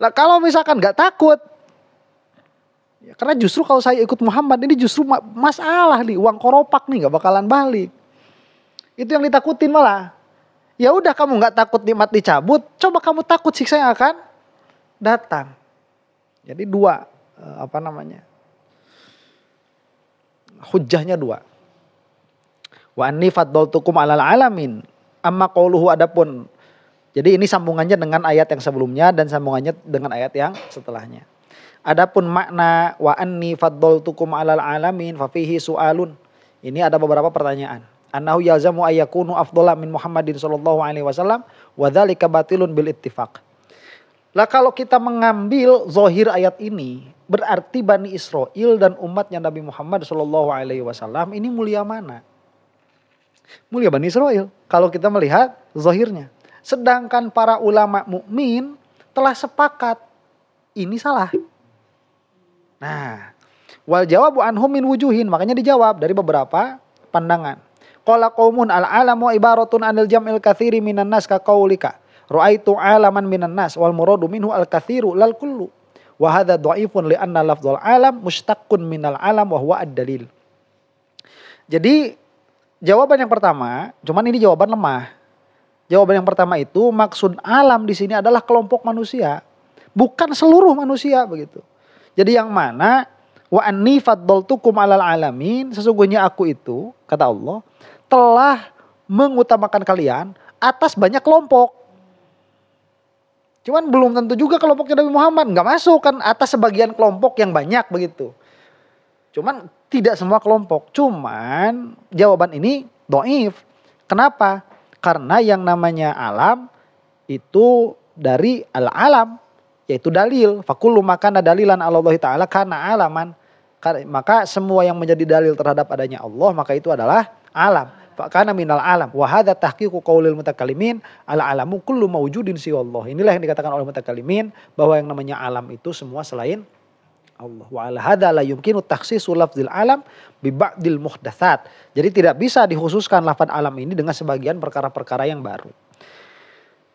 Lah kalau misalkan nggak takut, ya, karena justru kalau saya ikut Muhammad ini justru masalah nih, uang koropak nih nggak bakalan balik. Itu yang ditakutin malah. Ya udah kamu nggak takut nikmat dicabut, coba kamu takut siksa yang akan datang. Jadi dua hujjahnya dua. Wa anni faddaltukum 'alal alamin. Amma qauluhu adapun. Jadi ini sambungannya dengan ayat yang sebelumnya dan sambungannya dengan ayat yang setelahnya. Adapun makna wa anni faddaltukum 'alal alamin fa fihi su'alun. Ini ada beberapa pertanyaan. Annahu yalzamu ayyakunu afdhala min Muhammadin sallallahu alaihi wasallam wa dzalika batilun bil ittifaq. Lah kalau kita mengambil zahir ayat ini, berarti Bani Israel dan umatnya Nabi Muhammad sallallahu alaihi wasallam ini mulia mana? Mulia Bani Israel kalau kita melihat zahirnya. Sedangkan para ulama mukmin telah sepakat ini salah. Nah, wal jawabu anhum min wujuhin, makanya dijawab dari beberapa pandangan. Qala qaumun al-alamu ibaratun anil jam'il katsiri minan nas ka qaulika. Ra'aitu alaman minan nas wal muradu minhu al-katsiru lal kullu. Wa hadza dhaifun li anna lafdzul alam mushtaqqun minal alam wa huwa ad-dalil. Jadi jawaban yang pertama, cuman ini jawaban lemah. Jawaban yang pertama itu maksud alam di sini adalah kelompok manusia, bukan seluruh manusia begitu. Jadi yang mana wa anni faddaltukum 'alal alamin, sesungguhnya aku itu kata Allah telah mengutamakan kalian atas banyak kelompok. Cuman belum tentu juga kelompoknya Nabi Muhammad. Nggak masuk kan atas sebagian kelompok yang banyak begitu. Cuman tidak semua kelompok. Cuman jawaban ini dhaif. Kenapa? Karena yang namanya alam itu dari al-alam. Yaitu dalil. Fakullu makana dalilan Allahi ta'ala kana alaman. Maka semua yang menjadi dalil terhadap adanya Allah maka itu adalah alam. Fakana minal alam wa hadza tahqiqu qaulil mutakallimin al alamu kullu mawjudin siwallah. Inilah yang dikatakan oleh mutakallimin bahwa yang namanya alam itu semua selain Allah. Wa ala hadza la yumkinu takhsisu lafzil alam bi ba'dil muhdatsat. Jadi tidak bisa dikhususkan lafaz alam ini dengan sebagian perkara-perkara yang baru.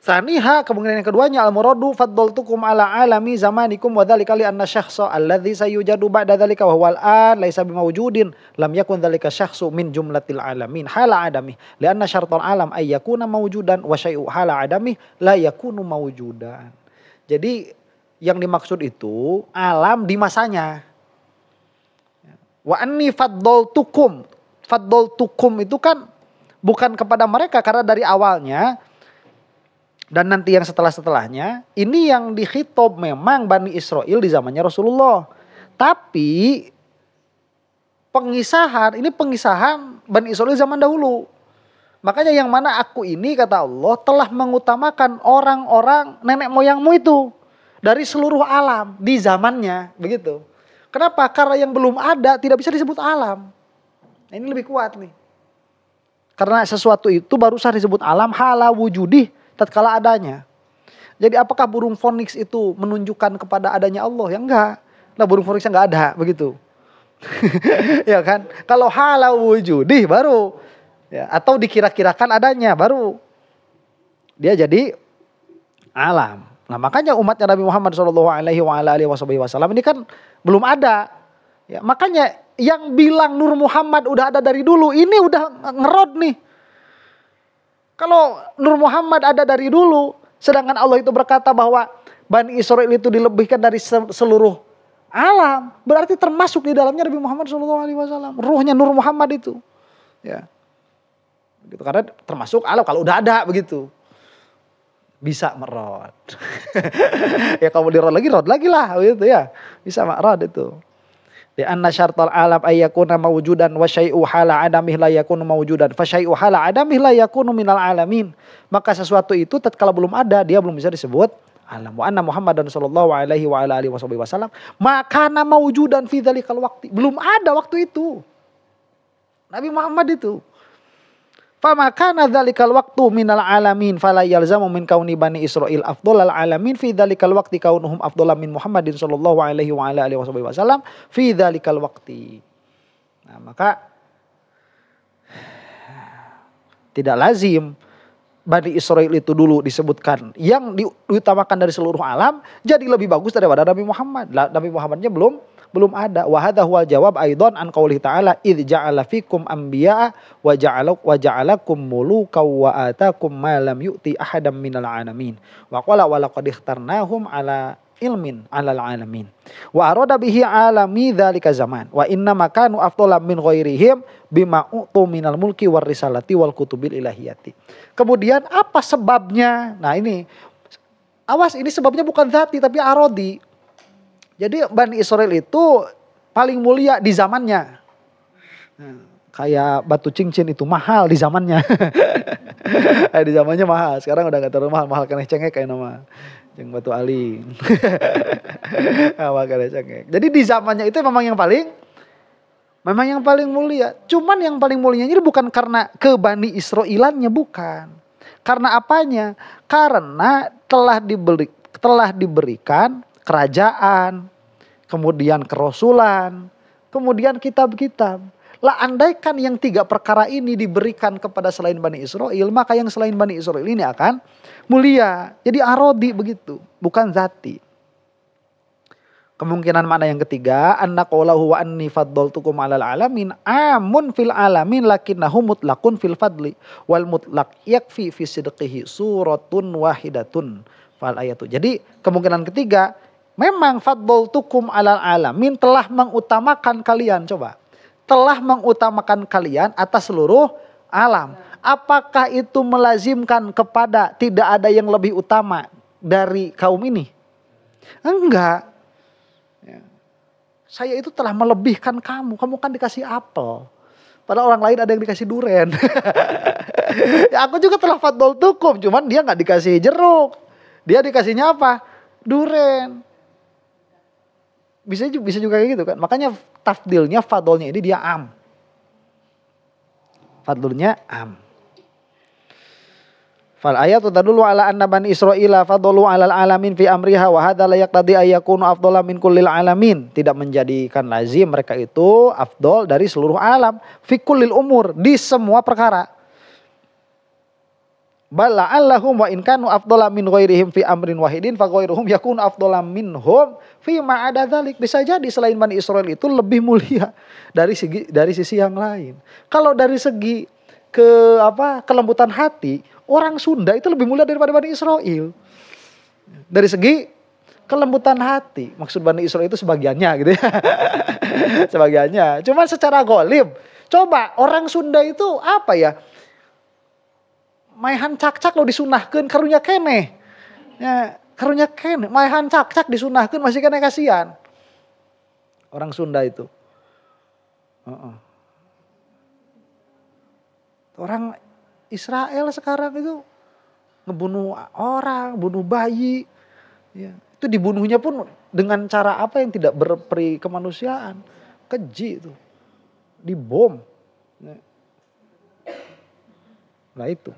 Saniha, kemungkinan yang keduanya al-muradu faddaltukum ala alami zamanikum wa dzalika li anna syakhsa alladzi sayujadu ba'da dzalika wa huwal an laisa bimawjudin lam yakun dzalika syakhsu min jumlatil alamin hala adami li anna syartul alam ay yakuna mawjudan wa syai'u hala adami la yakunu mawjudan. Jadi yang dimaksud itu alam di masanya. Wa anni faddaltukum. Faddaltukum itu kan bukan kepada mereka karena dari awalnya dan nanti yang setelah-setelahnya, ini yang dikhitab memang Bani Israel di zamannya Rasulullah. Tapi ini pengisahan Bani Israel zaman dahulu. Makanya yang mana aku ini kata Allah telah mengutamakan orang-orang nenek moyangmu itu. Dari seluruh alam di zamannya. Begitu. Kenapa? Karena yang belum ada tidak bisa disebut alam. Nah, ini lebih kuat nih. Karena sesuatu itu barusan disebut alam hala wujudih tatkala adanya. Jadi apakah burung foniks itu menunjukkan kepada adanya Allah? Ya enggak. Nah burung foniksnya enggak ada begitu. Ya kan? Kalau hala wujudih baru ya, atau dikira-kirakan adanya baru dia jadi alam. Nah makanya umatnya Nabi Muhammad SAW ini kan belum ada. Ya, makanya yang bilang Nur Muhammad udah ada dari dulu, ini udah ngerod nih. Kalau Nur Muhammad ada dari dulu, sedangkan Allah itu berkata bahwa Bani Israel itu dilebihkan dari seluruh alam, berarti termasuk di dalamnya Nabi Muhammad SAW. Ruhnya Nur Muhammad itu. Ya. Gitu, karena termasuk alam kalau udah ada begitu. Bisa merod. Ya kamu dirod lagi lah gitu ya. Bisa merod itu. Di anna syartal alam ayyakuna mawjudan wa syai'u hala adamih la yakunu mawjudan fa syai'u hala adamih la yakunu minal alamin. Maka sesuatu itu tatkala belum ada dia belum bisa disebut alam. Wa anna Muhammadan sallallahu alaihi wa ala alihi wasallam maka na mawjudan fi dzalikal waqti. Belum ada waktu itu. Nabi Muhammad itu. Fama kana dzalikal waqtu minal alamin fala yalzamu min kauni bani Israil afdhalal alamin fi dzalikal waqti kaunuhum afdhalam min Muhammadin sallallahu alaihi wa ala alihi wasallam fi dzalikal waqti. Nah, maka tidak lazim Bani Israil itu dulu disebutkan yang diutamakan dari seluruh alam jadi lebih bagus daripada Nabi Muhammad. Nabi Muhammadnya belum ada. Wa hadza huwal jawab aidan an qoulihi ta'ala id ja'ala fikum anbiya'a wa ja'alakum mulukan wa atakum ma lam yu'ti ahadam minal alamin. Wa qala wa laqad ikhtarnahum ala ilmin alal alamin. Wa arada bihi alami dzalika zaman wa inna makanu afdhalam min ghairihim bima utu minal mulki war risalati wal kutubil ilahiyati. Kemudian apa sebabnya? Nah ini awas, ini sebabnya bukan zati tapi arodi. Jadi Bani Israel itu paling mulia di zamannya. Nah, kayak batu cincin itu mahal di zamannya. Di zamannya mahal. Sekarang udah gak terlalu mahal karena cengek kayak nama yang batu ali. Jadi di zamannya itu memang yang paling mulia. Cuman yang paling mulianya ini bukan karena ke Bani Israilannya, bukan. Karena apanya? Karena telah diberikan kerajaan, kemudian kerasulan, kemudian kitab-kitab. Lah andaikan yang 3 perkara ini diberikan kepada selain Bani Israel, maka yang selain Bani Israel ini akan mulia. Jadi arodi begitu, bukan zati. Kemungkinan makna yang ketiga, anna qawlahu wa anni faddaltukum 'alal alamin amun fil alamin lakinnahu mutlaqun fil fadli wal mutlaq yakfi fi sidqihi suratun wahidatun fal ayatu. Jadi kemungkinan ketiga, memang faddaltukum 'alal alamin telah mengutamakan kalian, coba. Telah mengutamakan kalian atas seluruh alam. Apakah itu melazimkan kepada tidak ada yang lebih utama dari kaum ini? Enggak. Saya itu telah melebihkan kamu. Kamu kan dikasih apel. Padahal orang lain ada yang dikasih duren. Ya aku juga telah faddaltukum. Cuman dia gak dikasih jeruk. Dia dikasihnya apa? Duren. Bisa juga kayak gitu kan. Makanya tafdilnya, fadolnya ini dia am. Fadlulnya am. Fal ayatu tadullu ala anna bani Israila fadalu alal alamin fi amriha wa hadza la yaqtadi ay yakunu afdhala min kullil alamin. Tidak menjadikan lazim mereka itu afdol dari seluruh alam fi kullil umur, di semua perkara. Bal la'allahum wa in kanu afdhala min ghairihim fi amrin wahidin fa ghairuhum yakunu afdhala minhum fi ma ada dzalik. Bisa jadi selain Bani Israil itu lebih mulia dari sisi yang lain. Kalau dari segi kelembutan hati, orang Sunda itu lebih mulia daripada Bani Israel. Dari segi kelembutan hati. Maksud Bani Israel itu sebagiannya gitu ya. Sebagiannya. Cuma secara golib. Coba orang Sunda itu apa ya? Maihan cak-cak lo disunahkeun karunya keneh. Ya, karunya keneh. Maihan cak-cak disunahkeun masih keneh kasihan. Orang Sunda itu. Orang Israel sekarang itu ngebunuh orang, bunuh bayi. Ya, itu dibunuhnya pun dengan cara apa yang tidak berperi kemanusiaan. Keji itu. Dibom. Ya. Nah itu.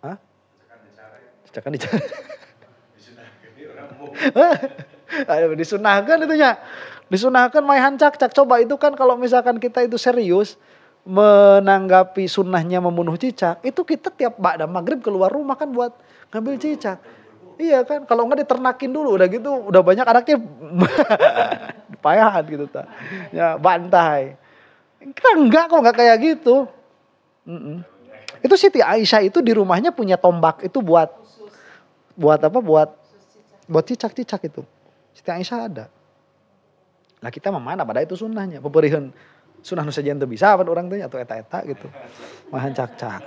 Hah? Cecakan dicara. Disunahkan itunya. Disunahkan maihan cak-cak. Coba itu kan kalau misalkan kita itu serius menanggapi sunnahnya membunuh cicak, itu kita tiap ba'da maghrib keluar rumah kan buat ngambil cicak. Iya kan, kalau enggak diternakin dulu, udah gitu udah banyak anaknya payahan gitu ta. Ya bantai. Kan enggak kok, enggak kayak gitu. Itu Siti Aisyah itu di rumahnya punya tombak itu buat apa? Buat cicak-cicak itu. Siti Aisyah ada. Lah kita mana pada itu sunnahnya, peberihan sunnah nu sajian teu bisa pan urang teh atau eta-eta gitu. Mahan cak-cak.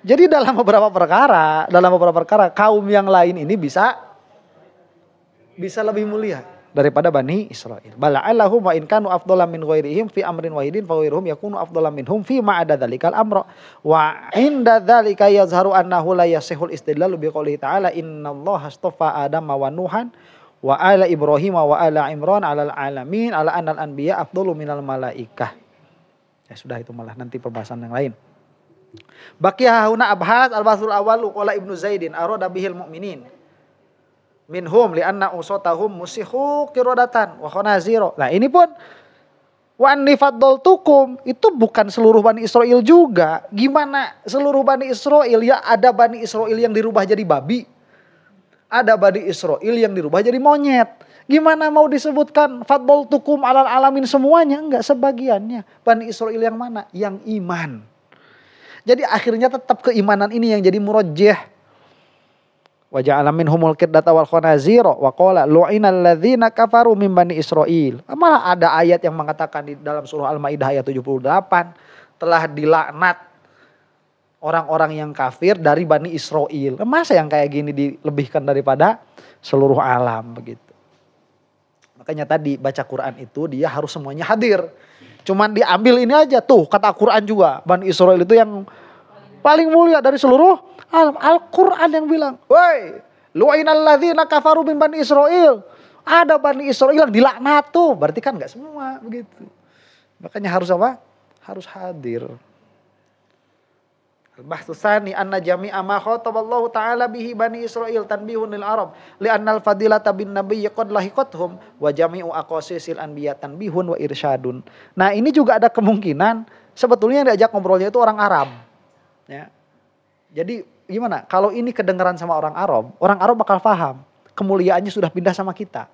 Jadi dalam beberapa perkara kaum yang lain ini bisa lebih mulia daripada Bani Israil. Bala'allahu wa in kanu afdhalan min ghairihim fi amrin wahidin fa ghairuhum yakunu afdhalan minhum fi ma ada dzalikal amra. Wa inda dzalika yazharu annahu la yasihul istidlalu bi qouli ta'ala innallaha astafa Adama wa Nuhan wa ala Ibrahim wa ala Imran alal alamin ala annal anbiya afdalu minal malaikah. Ya sudah itu malah nanti pembahasan yang lain. Baqiya huna abhas al-basul awalu qala Ibnu Zaidin arada bihil mu'minin minhum li'anna usatahum musihu qiradatan wa khanazira. Nah, ini pun wa anni faddaltukum itu bukan seluruh Bani Israil juga. Gimana seluruh Bani Israil? Ya ada Bani Israil yang dirubah jadi babi. Ada Bani Israil yang dirubah jadi monyet. Gimana mau disebutkan faddaltukum alal alamin semuanya? Enggak, sebagiannya. Bani Israil yang mana? Yang iman. Jadi akhirnya tetap keimanan ini yang jadi murajjih. Wa ja'ala minhumul qirdata wal khanazira wa qala lu'inal ladzina kafaru min bani Israil. Malah ada ayat yang mengatakan di dalam surah Al-Maidah ayat 78 telah dilaknat orang-orang yang kafir dari Bani Israil. Masa yang kayak gini dilebihkan daripada seluruh alam begitu. Makanya tadi baca Quran itu dia harus semuanya hadir. Cuman diambil ini aja tuh kata Quran juga. Bani Israil itu yang paling mulia dari seluruh alam. Al-Quran yang bilang, woi lu'inal ladzina kafaru min Bani Israil. Ada Bani Israil yang dilaknat tuh. Berarti kan gak semua begitu. Makanya harus apa? Harus hadir. Al-bahsu tsani anna jami'a ma khataballahu ta'ala bihi Bani Israil tanbihun lil Arab li'anna al-fadilata bin nabiyyi qad lahiqathum wa jami'u aqasisil anbiya tanbihun wa irsyadun. Nah, ini juga ada kemungkinan sebetulnya yang diajak ngobrolnya itu orang Arab. Ya. Jadi gimana? Kalau ini kedengaran sama orang Arab bakal paham. Kemuliaannya sudah pindah sama kita.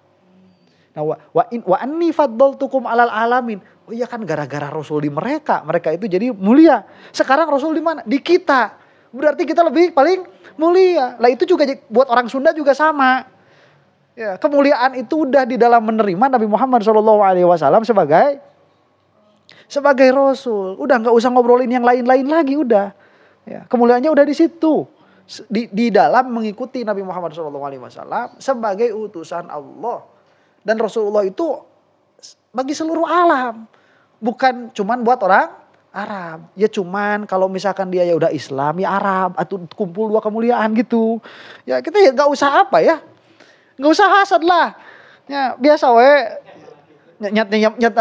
Nah, wa anni faddaltukum alal alamin. Oh iya kan gara-gara Rasul di mereka itu jadi mulia. Sekarang Rasul di mana? Di kita. Berarti kita lebih paling mulia. Lah itu juga buat orang Sunda juga sama. Ya, kemuliaan itu udah di dalam menerima Nabi Muhammad SAW sebagai Rasul. Udah nggak usah ngobrolin yang lain-lain lagi udah. Ya, kemuliaannya udah di situ. Di dalam mengikuti Nabi Muhammad SAW sebagai utusan Allah. Dan Rasulullah itu bagi seluruh alam. Bukan cuman buat orang Arab. Ya cuman kalau misalkan dia ya udah Islam ya Arab. Atau kumpul dua kemuliaan gitu. Ya kita ya gak usah apa ya. Gak usah hasad lah. Ya biasa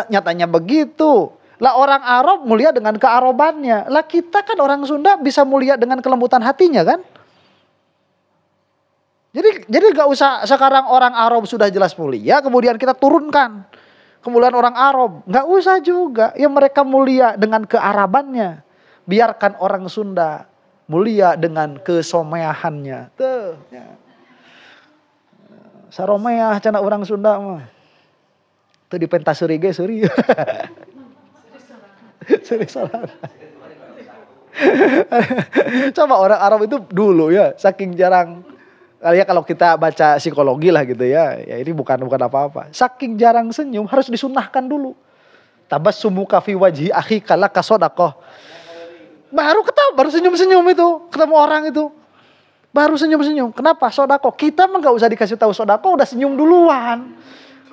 nyatanya begitu. Lah orang Arab mulia dengan kearabannya. Lah kita kan orang Sunda bisa mulia dengan kelembutan hatinya kan. Jadi gak usah sekarang orang Arab sudah jelas mulia. Kemudian kita turunkan kemuliaan orang Arab. Gak usah juga. Ya mereka mulia dengan kearabannya. Biarkan orang Sunda mulia dengan kesomeahannya. Tuh. Ya. Saromeah cana orang Sunda mah. Tuh di pentasuri ge suri. Suri salah. Coba orang Arab itu dulu ya saking jarang. Ya kalau kita baca psikologi lah gitu ya. Ya ini bukan apa-apa. Saking jarang senyum harus disunnahkan dulu. Tabassumuka fi wajhi akhika laka shadaqah. Baru senyum-senyum itu. Ketemu orang itu. Baru senyum-senyum. Kenapa? Shadaqah. Kita mah gak usah dikasih tahu shadaqah udah senyum duluan.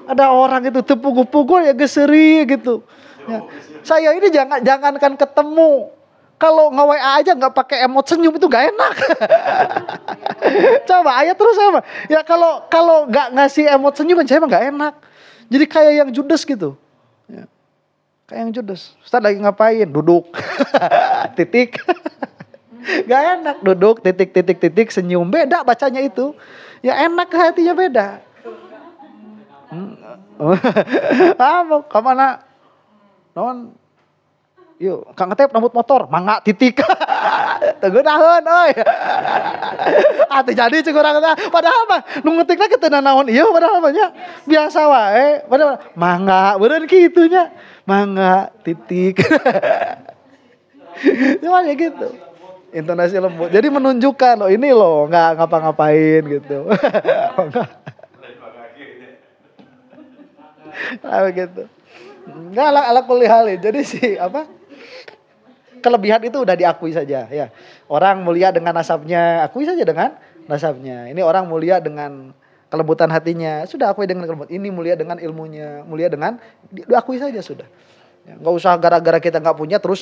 Ada orang itu terpukul-pukul ya geseri gitu. Ya. Saya ini jangankan ketemu. Kalau nge-WA aja gak pakai emot senyum itu gak enak. Coba ayat terus apa? Ya kalau gak ngasih emot senyum saya mah gak enak. Jadi kayak yang judes gitu. Ya. Kayak yang judes. Ustaz lagi ngapain? Duduk. Titik. Gak enak duduk titik senyum, beda bacanya itu. Ya enak hatinya beda. Apa kemana? Non, yuk Kang Ngetep rambut motor, mangga titik. Tegunaheun euy. Atuh jadi cek urang teh. Padahal mah nu ngetikna kitu naon ieu padahal mah nya biasa wae. Padahal mangga beureun kitu nya. Mangga titik. Cuma ya gitu. Intonasi lembut. Jadi menunjukkan ini loh enggak ngapa-ngapain gitu. Gitu. Enggak ala kulihalin. Jadi sih apa? Kelebihan itu udah diakui saja ya. Orang mulia dengan nasabnya, akui saja dengan nasabnya. Ini orang mulia dengan kelembutan hatinya, sudah akui dengan kelembut. Ini mulia dengan ilmunya, mulia dengan diakui saja sudah. Ya, nggak usah gara-gara kita nggak punya terus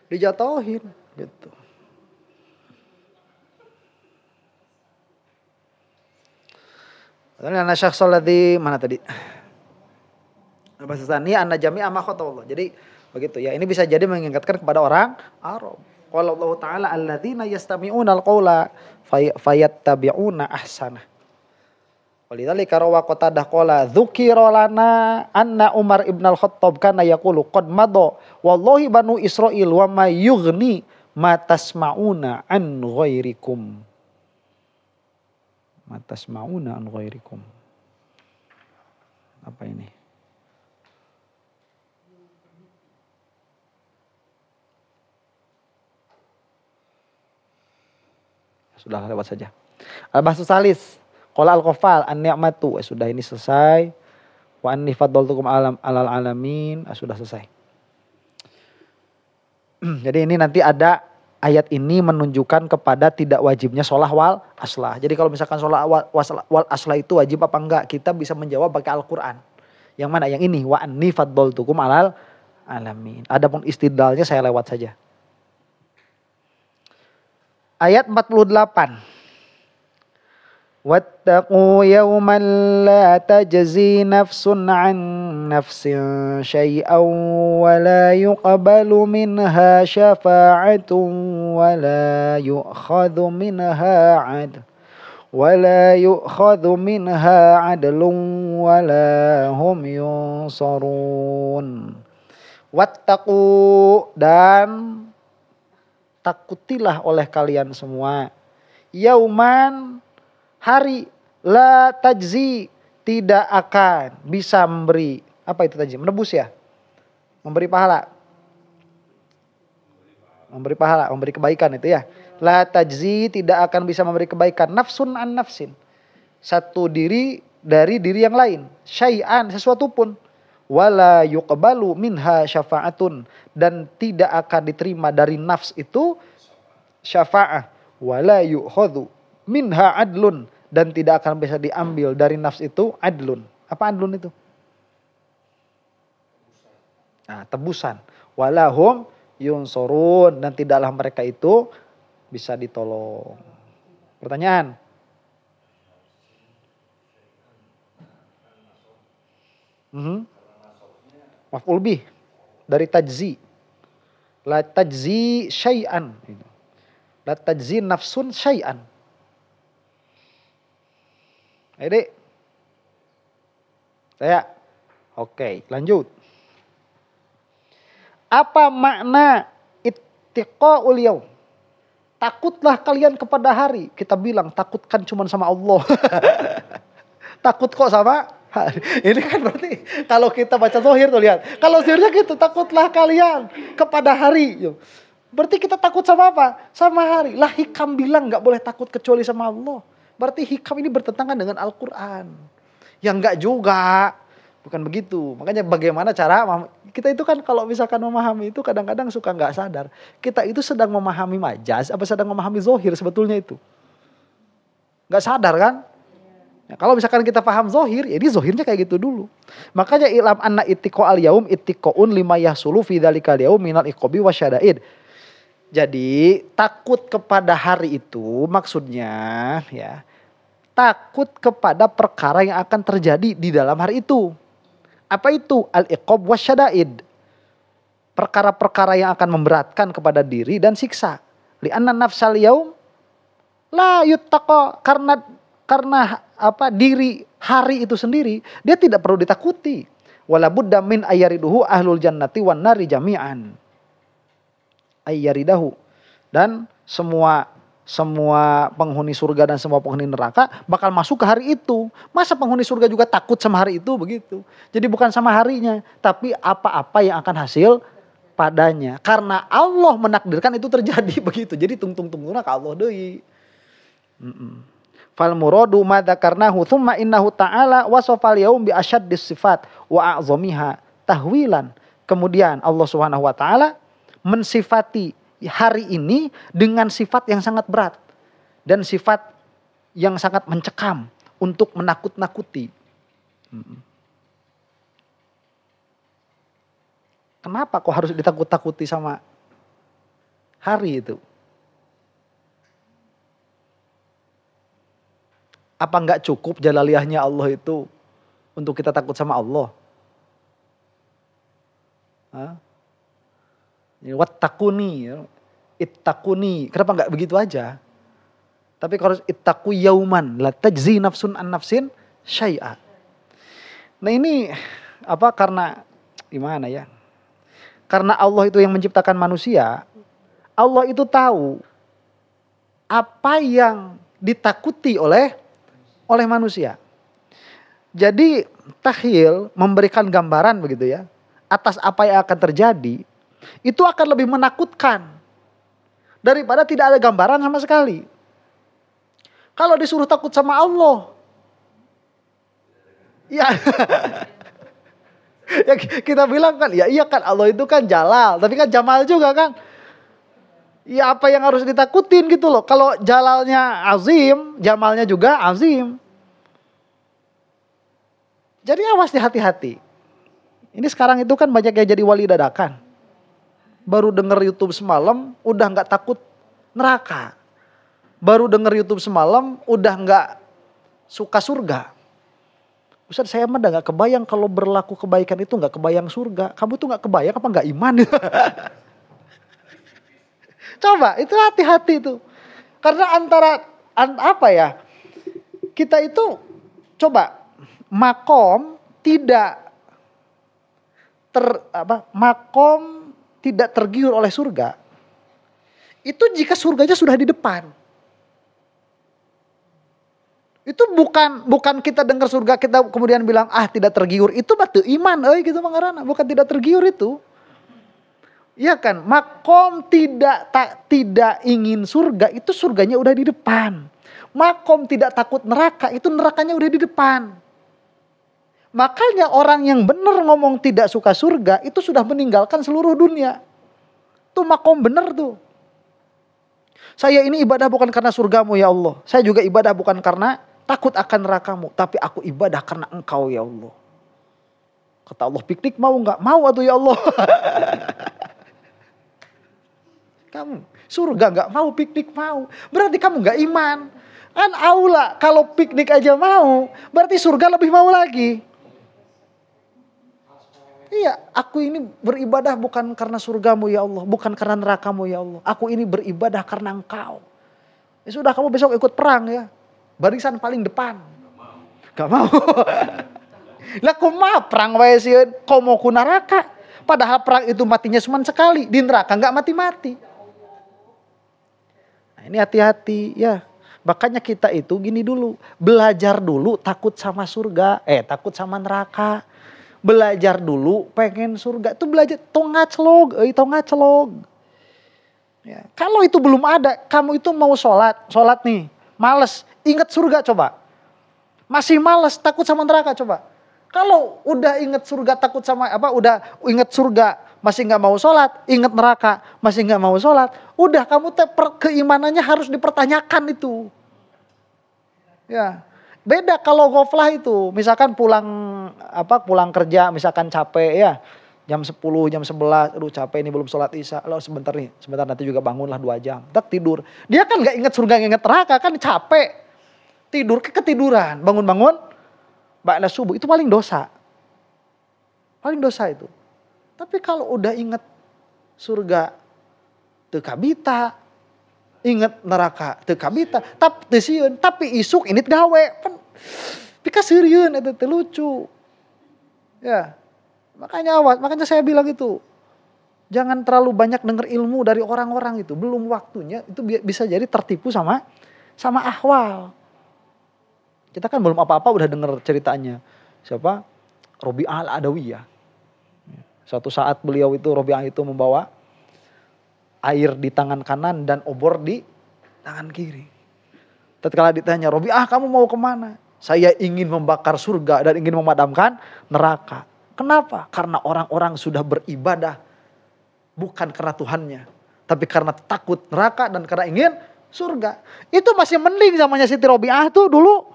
dijatuhin gitu. Karena syakhsul ladzi mana tadi? Bahasa Sani anna jami'a ma khatallah. Jadi begitu ya. Ini bisa jadi mengingatkan kepada orang Arab. Qala Allah Ta'ala alladzina yastami'una al-qaula fayattabi'una ahsana. Walidzalika rawa Qatadah qala dzukira lana anna Umar ibn al-Khattab kana yaqulu qad madha wallahi banu Israil wa ma yughni ma tasma'una an ghairikum. Ma tasma'una an ghairikum. Apa ini? Sudah lewat saja. Al-Bahsu Salis. Qala al-Qafal an-ni'matu. Sudah ini selesai. Wa anni faddaltukum alal alamin. Sudah selesai. Jadi ini nanti ada ayat ini menunjukkan kepada tidak wajibnya sholah wal aslah. Jadi kalau misalkan sholah wal aslah itu wajib apa enggak? Kita bisa menjawab pakai Al-Quran. Yang mana? Yang ini. Wa anni faddaltukum alal alamin. Adapun istidlalnya saya lewat saja. Ayat 48. Wattaqu yawman la tajzi nafsun an nafsin syai'an wa la yuqbalu minha syafa'atun wa la yu'khadhu minha 'adl wa la yu'khadhu minha 'adlun wa la hum yunsarun. Wattaqu dan takutilah oleh kalian semua. Yauman hari la tajzi tidak akan bisa memberi. Apa itu tajzi? Menebus ya? Memberi pahala. Memberi pahala, memberi kebaikan itu ya. La tajzi tidak akan bisa memberi kebaikan. Nafsun an nafsin. Satu diri dari diri yang lain. Syai'an sesuatu pun. Wala yuqbalu minha syafa'atun. Dan tidak akan diterima dari nafs itu syafa'ah. Wala yu'khadhu minha adlun. Dan tidak akan bisa diambil dari nafs itu adlun. Apa adlun itu? Nah, tebusan. Walahum yunsurun. Dan tidaklah mereka itu bisa ditolong. Pertanyaan. Maf'ul bih dari tajzi. La tajzi syai'an. La tajzi nafsun syai'an. Ayo saya. Oke, lanjut. Apa makna ittiqaul yaum? Takutlah kalian kepada hari. Kita bilang takutkan cuma sama Allah. Takut kok sama ini kan berarti kalau kita baca zohir tuh lihat. Kalau zohirnya gitu, takutlah kalian kepada hari. Berarti kita takut sama apa? Sama hari. Lah hikam bilang gak boleh takut kecuali sama Allah. Berarti hikam ini bertentangan dengan Al-Quran. Yang enggak juga. Bukan begitu. Makanya bagaimana cara kita itu kan kalau misalkan memahami itu kadang-kadang suka gak sadar. Kita itu sedang memahami majaz apa sedang memahami zohir sebetulnya itu. Gak sadar kan? Nah, kalau misalkan kita paham zohir, jadi zohirnya kayak gitu dulu. Makanya ilam anna ittiqa'al yaum ittiqa'un lima yahsulu fi dzalikal yaum minal iqabi wasyada'id. Jadi takut kepada hari itu maksudnya ya takut kepada perkara yang akan terjadi di dalam hari itu. Apa itu? Al-iqab wasyada'id. perkara-perkara yang akan memberatkan kepada diri dan siksa. Li'anna nafsal yaum la yuttaqa, karena diri hari itu sendiri dia tidak perlu ditakuti. Wala budda min ayyariduhu ahlul jannati wan nari jami'an. Ayyaridahu, dan semua penghuni surga dan semua penghuni neraka bakal masuk ke hari itu. Masa penghuni surga juga takut sama hari itu begitu? Jadi bukan sama harinya, tapi apa-apa yang akan hasil padanya. Karena Allah menakdirkan itu terjadi begitu. Jadi tungtung-tungtungna ka Allah deui. Fal muradu ma dzakarnahu tsumma innahu ta'ala wasafal yaum bi asyaddis sifat wa a'zamiha tahwilan. Kemudian Allah Subhanahu wa taala mensifati hari ini dengan sifat yang sangat berat dan sifat yang sangat mencekam untuk menakut-nakuti. Kenapa kok harus ditakut-takuti sama hari itu? Apa enggak cukup jalaliyahnya Allah itu untuk kita takut sama Allah? Wattaquni, ittaquni. Kenapa enggak begitu aja? Tapi kalau ittaqu yauman la tajzi nafsun an nafsin syai'a. Nah ini karena gimana ya? Karena Allah itu yang menciptakan manusia, Allah itu tahu apa yang ditakuti oleh manusia. Jadi takhil memberikan gambaran begitu ya atas apa yang akan terjadi, itu akan lebih menakutkan daripada tidak ada gambaran sama sekali. Kalau disuruh takut sama Allah, ya, ya kita bilang kan, ya iya kan Allah itu kan jalal, tapi kan jamal juga kan. Ya apa yang harus ditakutin gitu loh. Kalau jalalnya azim, jamalnya juga azim. Jadi awas hati-hati. Ini sekarang itu kan banyak yang jadi wali dadakan. Baru denger YouTube semalam udah gak takut neraka. Baru denger YouTube semalam udah gak suka surga. Ustaz, saya mah udah gak kebayang kalau berlaku kebaikan itu gak kebayang surga. Kamu tuh gak kebayang apa gak iman? Coba itu hati-hati itu. Karena kita itu coba makom tidak tergiur oleh surga. Itu jika surganya sudah di depan. Itu bukan kita dengar surga kita kemudian bilang tidak tergiur, itu batu iman gitu mangarana, bukan tidak tergiur itu. Iya kan, makom tidak ingin surga, itu surganya udah di depan. Makom tidak takut neraka, itu nerakanya udah di depan. Makanya orang yang benar ngomong tidak suka surga itu sudah meninggalkan seluruh dunia. Itu makom benar tuh. Saya ini ibadah bukan karena surgamu ya Allah. Saya juga ibadah bukan karena takut akan nerakamu, tapi aku ibadah karena Engkau ya Allah. Kata Allah, piknik mau nggak? Mau atuh ya Allah. Kamu surga nggak mau, piknik mau. Berarti kamu nggak iman. Kan aula kalau piknik aja mau, berarti surga lebih mau lagi. Iya, aku ini beribadah bukan karena surgamu ya Allah, bukan karena nerakamu ya Allah. Aku ini beribadah karena Engkau. Ya sudah, kamu besok ikut perang ya. Barisan paling depan. Gak mau. Lah kumaha perang wae sieun, komo ku neraka. Padahal perang itu matinya cuma sekali, di neraka enggak mati-mati. Nah, ini hati-hati ya. Makanya kita itu gini dulu, belajar dulu takut sama surga, takut sama neraka. Belajar dulu pengen surga, itu belajar tongaclog. Ya, kalau itu belum ada, kamu itu mau sholat nih, males, ingat surga coba. Masih males, takut sama neraka coba. Kalau udah ingat surga takut sama udah ingat surga masih nggak mau sholat, ingat neraka masih nggak mau sholat, udah kamu keimanannya harus dipertanyakan itu. Ya, beda kalau ghaflah itu, misalkan pulang kerja, misalkan capek ya, jam 10, jam 11, aduh capek ini belum sholat isya, sebentar nanti juga bangunlah 2 jam, tak tidur. Dia kan nggak ingat surga, nggak ingat neraka, kan capek, tidur ketiduran, bangun ba'da subuh, itu paling dosa itu. Tapi kalau udah ingat surga teu kabita. Ingat neraka teu kabita, tapi teu sieun, tapi isuk ini gawe. Pika sieun eta teh lucu. Ya. Makanya saya bilang itu. Jangan terlalu banyak dengar ilmu dari orang-orang itu, belum waktunya. Itu bisa jadi tertipu sama ahwal. Kita kan belum apa-apa udah dengar ceritanya. Siapa? Robi'ah al-Adawiyah. Suatu saat beliau itu, Robi'ah itu membawa air di tangan kanan dan obor di tangan kiri. Tatkala ditanya, Robi'ah kamu mau kemana? Saya ingin membakar surga dan ingin memadamkan neraka. Kenapa? Karena orang-orang sudah beribadah bukan karena Tuhannya, tapi karena takut neraka dan karena ingin surga. Itu masih mending zamannya Siti Robi'ah tuh dulu.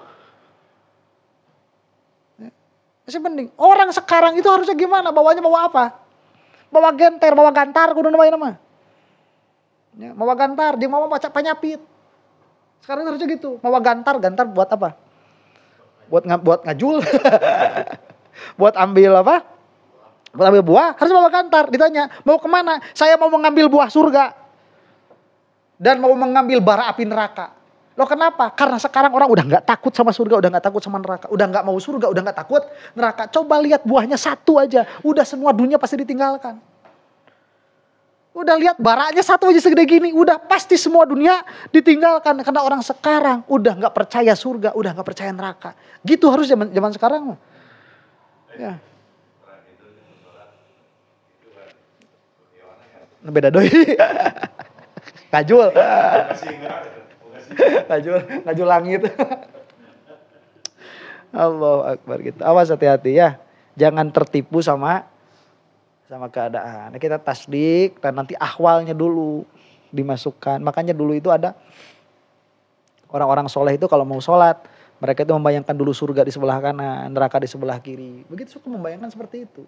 Masih mending. Orang sekarang itu harusnya gimana? Bawanya bawa apa? Bawa genter, bawa gantar, kudu nama. Ya, bawa gantar, dia mau baca penyapit. Sekarang harusnya gitu. Bawa gantar buat apa? Buat ngajul. Buat ambil apa? Buat ambil buah, harus bawa gantar. Ditanya, mau kemana? Saya mau mengambil buah surga. Dan mau mengambil bara api neraka. Loh kenapa? Karena sekarang orang udah gak takut sama surga, udah gak takut sama neraka. Udah gak mau surga, udah gak takut neraka. Coba lihat buahnya satu aja. Udah semua dunia pasti ditinggalkan. Udah lihat baranya satu aja segede gini. Udah pasti semua dunia ditinggalkan. Karena orang sekarang udah gak percaya surga, udah gak percaya neraka. Gitu harus zaman sekarang mah. Ya. Beda doi. Ngajul. Ngajul langit. Allahu Akbar gitu. Awas hati-hati ya. Jangan tertipu sama keadaan. Kita tasdik dan nanti ahwalnya dulu dimasukkan. Makanya dulu itu ada orang-orang soleh itu kalau mau sholat, mereka itu membayangkan dulu surga di sebelah kanan, neraka di sebelah kiri. Begitu suka membayangkan seperti itu.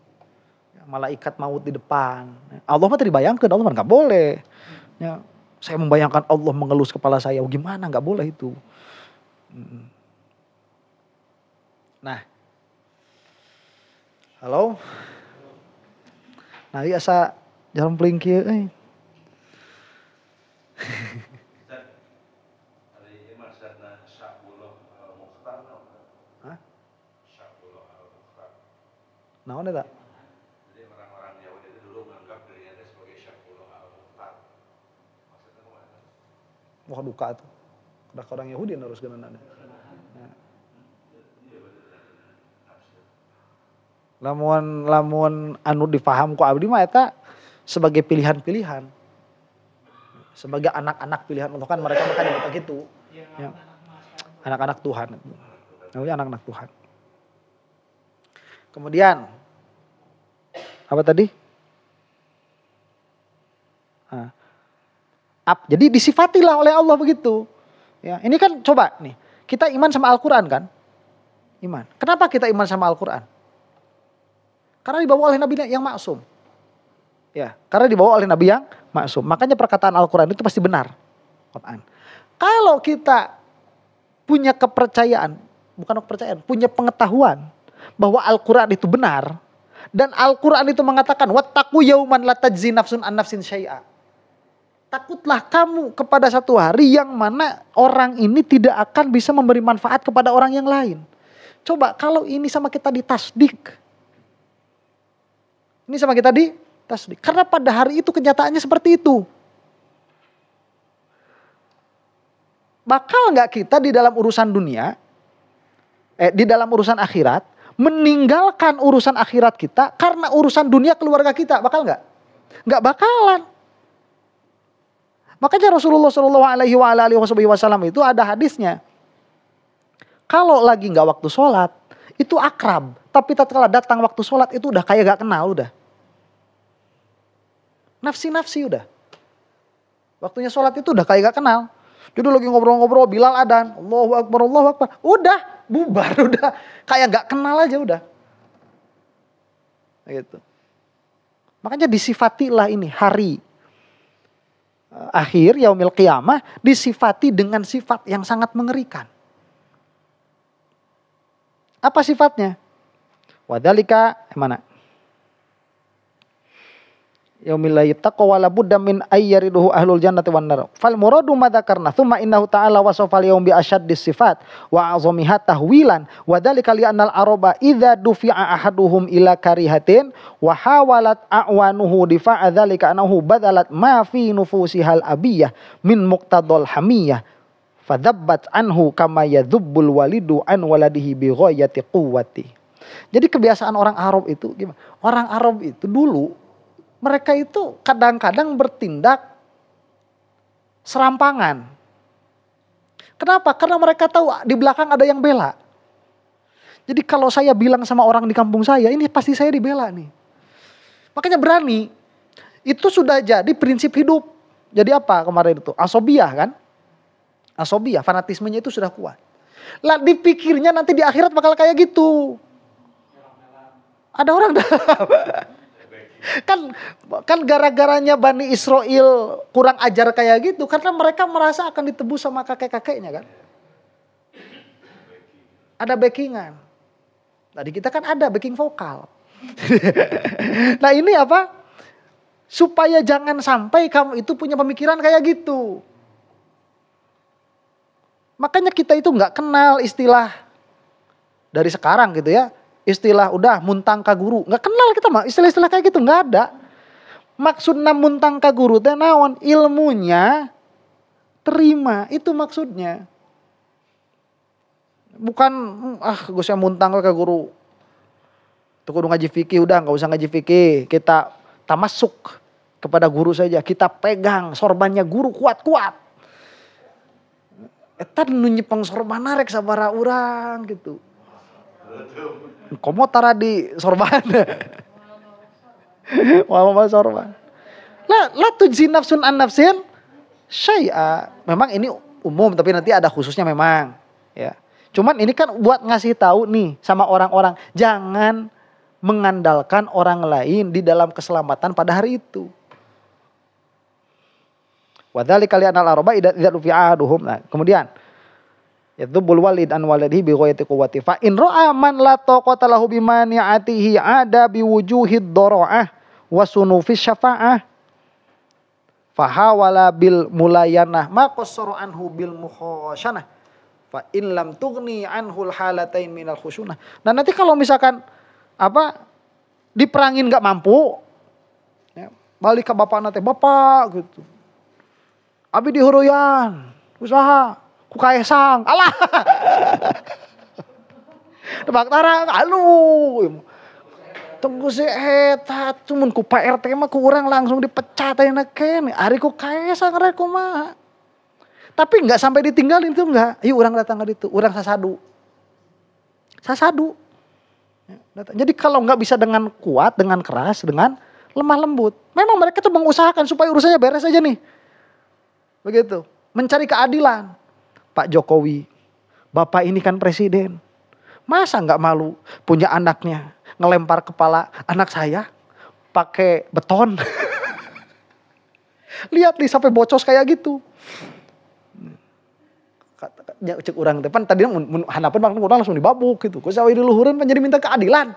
Malaikat maut di depan. Allah mah dibayangkan, Allah mah gak boleh. Ya, saya membayangkan Allah mengelus kepala saya. Gimana? Gak boleh itu. Nah. Halo? Nah biasa jalan pelingkir. Hah? Naon eta? Wah duka tuh. Udah orang Yahudi yang harus genana. Lamun anu dipaham ku abdi mah eta sebagai pilihan-pilihan. Sebagai anak-anak pilihan Allah kan mereka makanya kata gitu. Ya. Anak-anak Tuhan. Namanya anak-anak Tuhan. Kemudian apa tadi? Nah. Jadi disifatilah oleh Allah begitu. Ya, ini kan coba nih, kita iman sama Al-Quran kan? Iman. Kenapa kita iman sama Al-Quran? Karena dibawa oleh Nabi yang maksum. Ya, karena dibawa oleh Nabi yang maksum. Makanya perkataan Al-Quran itu pasti benar. Quran. Kalau kita punya kepercayaan, bukan kepercayaan, punya pengetahuan bahwa Al-Quran itu benar. Dan Al-Quran itu mengatakan, wattaqu yauman la tajzi nafsun an nafsin syai'a. Takutlah kamu kepada satu hari yang mana orang ini tidak akan bisa memberi manfaat kepada orang yang lain. Coba kalau ini sama kita ditasdik. Ini sama kita ditasdik. Karena pada hari itu kenyataannya seperti itu. Bakal gak kita di dalam urusan dunia, di dalam urusan akhirat, meninggalkan urusan akhirat kita karena urusan dunia keluarga kita? Bakal gak? Gak bakalan. Makanya Rasulullah SAW itu ada hadisnya. Kalau lagi nggak waktu sholat, itu akrab. Tapi tatkala datang waktu sholat itu udah kayak gak kenal udah. Nafsi-nafsi udah. Waktunya sholat itu udah kayak gak kenal. Jadi lagi ngobrol-ngobrol, Bilal adzan, Allahu Akbar, Allahu Akbar. Udah, bubar, udah. Kayak gak kenal aja udah. Gitu. Makanya disifatilah ini hari akhir yaumil qiyamah disifati dengan sifat yang sangat mengerikan. Apa sifatnya? Wadzalika mana? yaumil la yattaqwa wala budda min ayyariduhu ahlul jannati wan nar. Fal muradu ma dzakarna tsumma innahu ta'ala wasafal yaum bi asyaddis sifat wa azamiha tahwilan wa dzalika li annal araba idza dufi'a ahaduhum ila karihatin wa hawalat a'wanuhu difa'a dzalika annahu badalat ma fi nufusihal abiyah min muqtadal hamiyah fadhabbat anhu kama yadhubbul walidu an waladihi bi ghayati quwwati. Jadi kebiasaan orang Arab itu gimana? Orang Arab itu dulu mereka itu kadang-kadang bertindak serampangan. Kenapa? Karena mereka tahu di belakang ada yang bela. Jadi kalau saya bilang sama orang di kampung saya, ini pasti saya dibela nih. Makanya berani. Itu sudah jadi prinsip hidup. Jadi apa kemarin itu? Asobiah kan? Asobiah, fanatismenya itu sudah kuat. Lah dipikirnya nanti di akhirat bakal kayak gitu. Ada orang dalam. Kan gara-garanya Bani Israel kurang ajar kayak gitu karena mereka merasa akan ditebus sama kakek-kakeknya kan. Ada backingan. Tadi kita kan ada backing vokal. Nah ini apa? Supaya jangan sampai kamu itu punya pemikiran kayak gitu. Makanya kita itu nggak kenal istilah dari sekarang gitu ya. Istilah udah muntang ka guru. Nggak kenal kita mah istilah-istilah kayak gitu. Nggak ada. Maksudnya muntang ka guru teh naon? Ilmunya terima. Itu maksudnya. Bukan gue saya muntang ka guru. Tuh kudu ngaji fikih udah nggak usah ngaji fikih. Kita tamasuk kepada guru saja. Kita pegang sorbannya guru kuat-kuat. Eta nu nyepeng sorban narek sabaraha urang gitu. Komo tara di sorban. Wama sorban. La tujzi nafsun an nafsin syai'a. Memang ini umum tapi nanti ada khususnya memang, ya. Cuman ini kan buat ngasih tahu nih sama orang-orang, jangan mengandalkan orang lain di dalam keselamatan pada hari itu. Wa dzalika li anal arba idza rufi'a ahaduhum. Nah, kemudian yadhubul walid an waladihi bi ghayati quwwati fa in ra'a man la taqata lahu bi mani'atihi ada bi wujuhid dara'ah wa sunufis syafa'ah fa hawala bil mulayanah ma qassara anhu bil mukhashanah fa in lam tughni anhu al halatain minal khusunah. Nah nanti kalau misalkan diperangin enggak mampu ya, balik ke bapakna teh, bapak gitu. Abi dihuruyan usaha ku kaesang, alah. Tebak tarang, aluh. Tunggu si eta, cuman ku Pak RT mah ku urang langsung dipecat ayeuna kene. Ari ku kaesang rek kumaha. Tapi enggak sampai ditinggalin itu enggak. Ayo urang datang ke ditu, urang sasadu. Sasadu. Jadi kalau enggak bisa dengan kuat, dengan keras, dengan lemah lembut. Memang mereka tuh mengusahakan supaya urusannya beres aja nih. Begitu. Mencari keadilan. Pak Jokowi, Bapak ini kan presiden. Masa nggak malu punya anaknya ngelempar kepala anak saya pakai beton. Lihat nih sampai bocos kayak gitu. Cek orang depan tadi hanapan bang orang langsung dibabuk gitu. Kok saya diluhurin menjadi minta keadilan.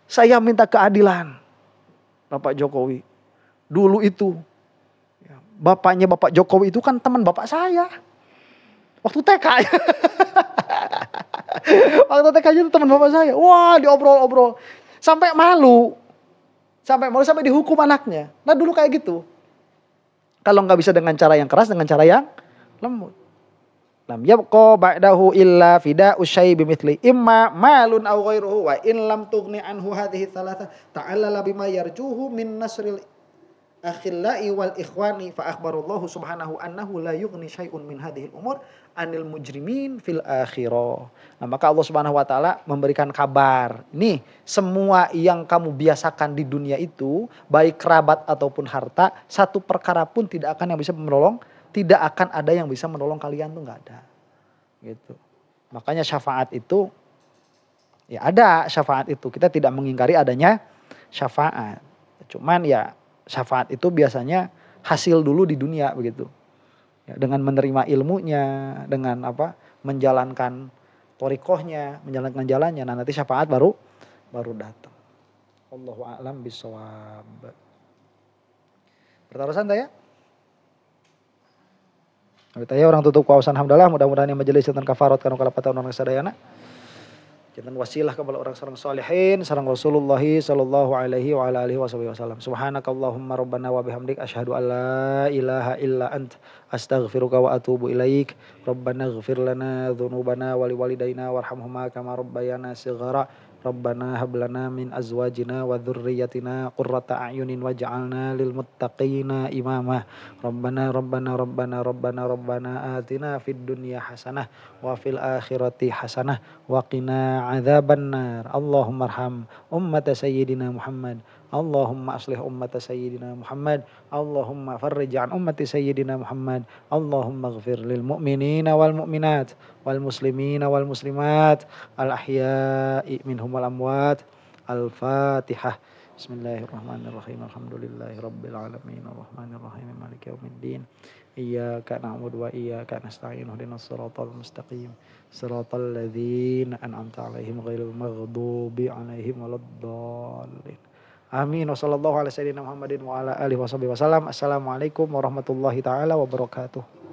Saya minta keadilan. Bapak Jokowi. Dulu itu bapaknya Bapak Jokowi itu kan teman bapak saya. Waktu TK. Waktu TK itu teman bapak saya. Wah diobrol-obrol. Sampai malu. Sampai dihukum anaknya. Nah dulu kayak gitu. Kalau gak bisa dengan cara yang keras, dengan cara yang lembut. Lam yabqa ba'dahu illa fida'u syai bimithli imma malun aw ghairuhu wa in lam tughni anhu hadhihi thalatha ta'allala bima yarjuhu min nasril akhillai wal ikhwani fa akhbarallahu subhanahu annahu la yughni syai'un min hadhil umur anil mujrimin fil akhirah. Nah, maka Allah Subhanahu wa taala memberikan kabar. Nih, semua yang kamu biasakan di dunia itu, baik kerabat ataupun harta, satu perkara pun tidak akan yang bisa menolong, tidak akan ada yang bisa menolong kalian tuh enggak ada. Gitu. Makanya syafaat itu ya ada syafaat itu. Kita tidak mengingkari adanya syafaat. Cuman ya syafaat itu biasanya hasil dulu di dunia begitu. Ya, dengan menerima ilmunya, dengan menjalankan thoriqohnya, menjalankan jalannya. Nah nanti syafaat baru datang. Allahu a'lam bishawab. Bertarusan saya? Taya orang tutup kawasan hamdalah mudah-mudahan yang majelis dan kafarat kanu kalapatan orang sadayana. Kita wasilah kepada orang sareng salihin sareng Rasulullah sallallahu alaihi wa ala alihi wasallam. Subhanakallahumma rabbana wa bihamdik asyhadu an la ilaha illa ant astaghfiruka wa atubu ilaik. Rabbana ighfir lana dzunubana wa liwalidayna warhamhuma kama rabbayana shighara. Rabbana hab lana min azwajina wa dzurriyyatina qurrata a'yunin waj'alna lil muttaqina imama. Rabbana atina fid dunya hasanah wa fil akhirati hasanah wa qina adzabannar. Allahumma arham ummata sayyidina Muhammad. Allahumma aslih ummata sayyidina Muhammad. Allahumma farrij an ummati sayyidina Muhammad. Allahumma ighfir lil mu'minina wal mu'minat wal muslimina wal muslimat al ahya'i minhum wal amwat. Al-Fatihah. Bismillahirrahmanirrahim. Alhamdulillahi rabbil alamin. Arrahmanirrahim. Maliki yaumiddin. Iyyaka na'budu wa iyyaka nasta'in. Ihdinas siratal mustaqim. Siratal ladzina an'amta 'alaihim ghairil maghdubi 'alaihim waladdallin. Amin. Wassallallahu ala sayyidina Muhammadin wa ala alihi wasallam. Assalamualaikum warahmatullahi taala wabarakatuh.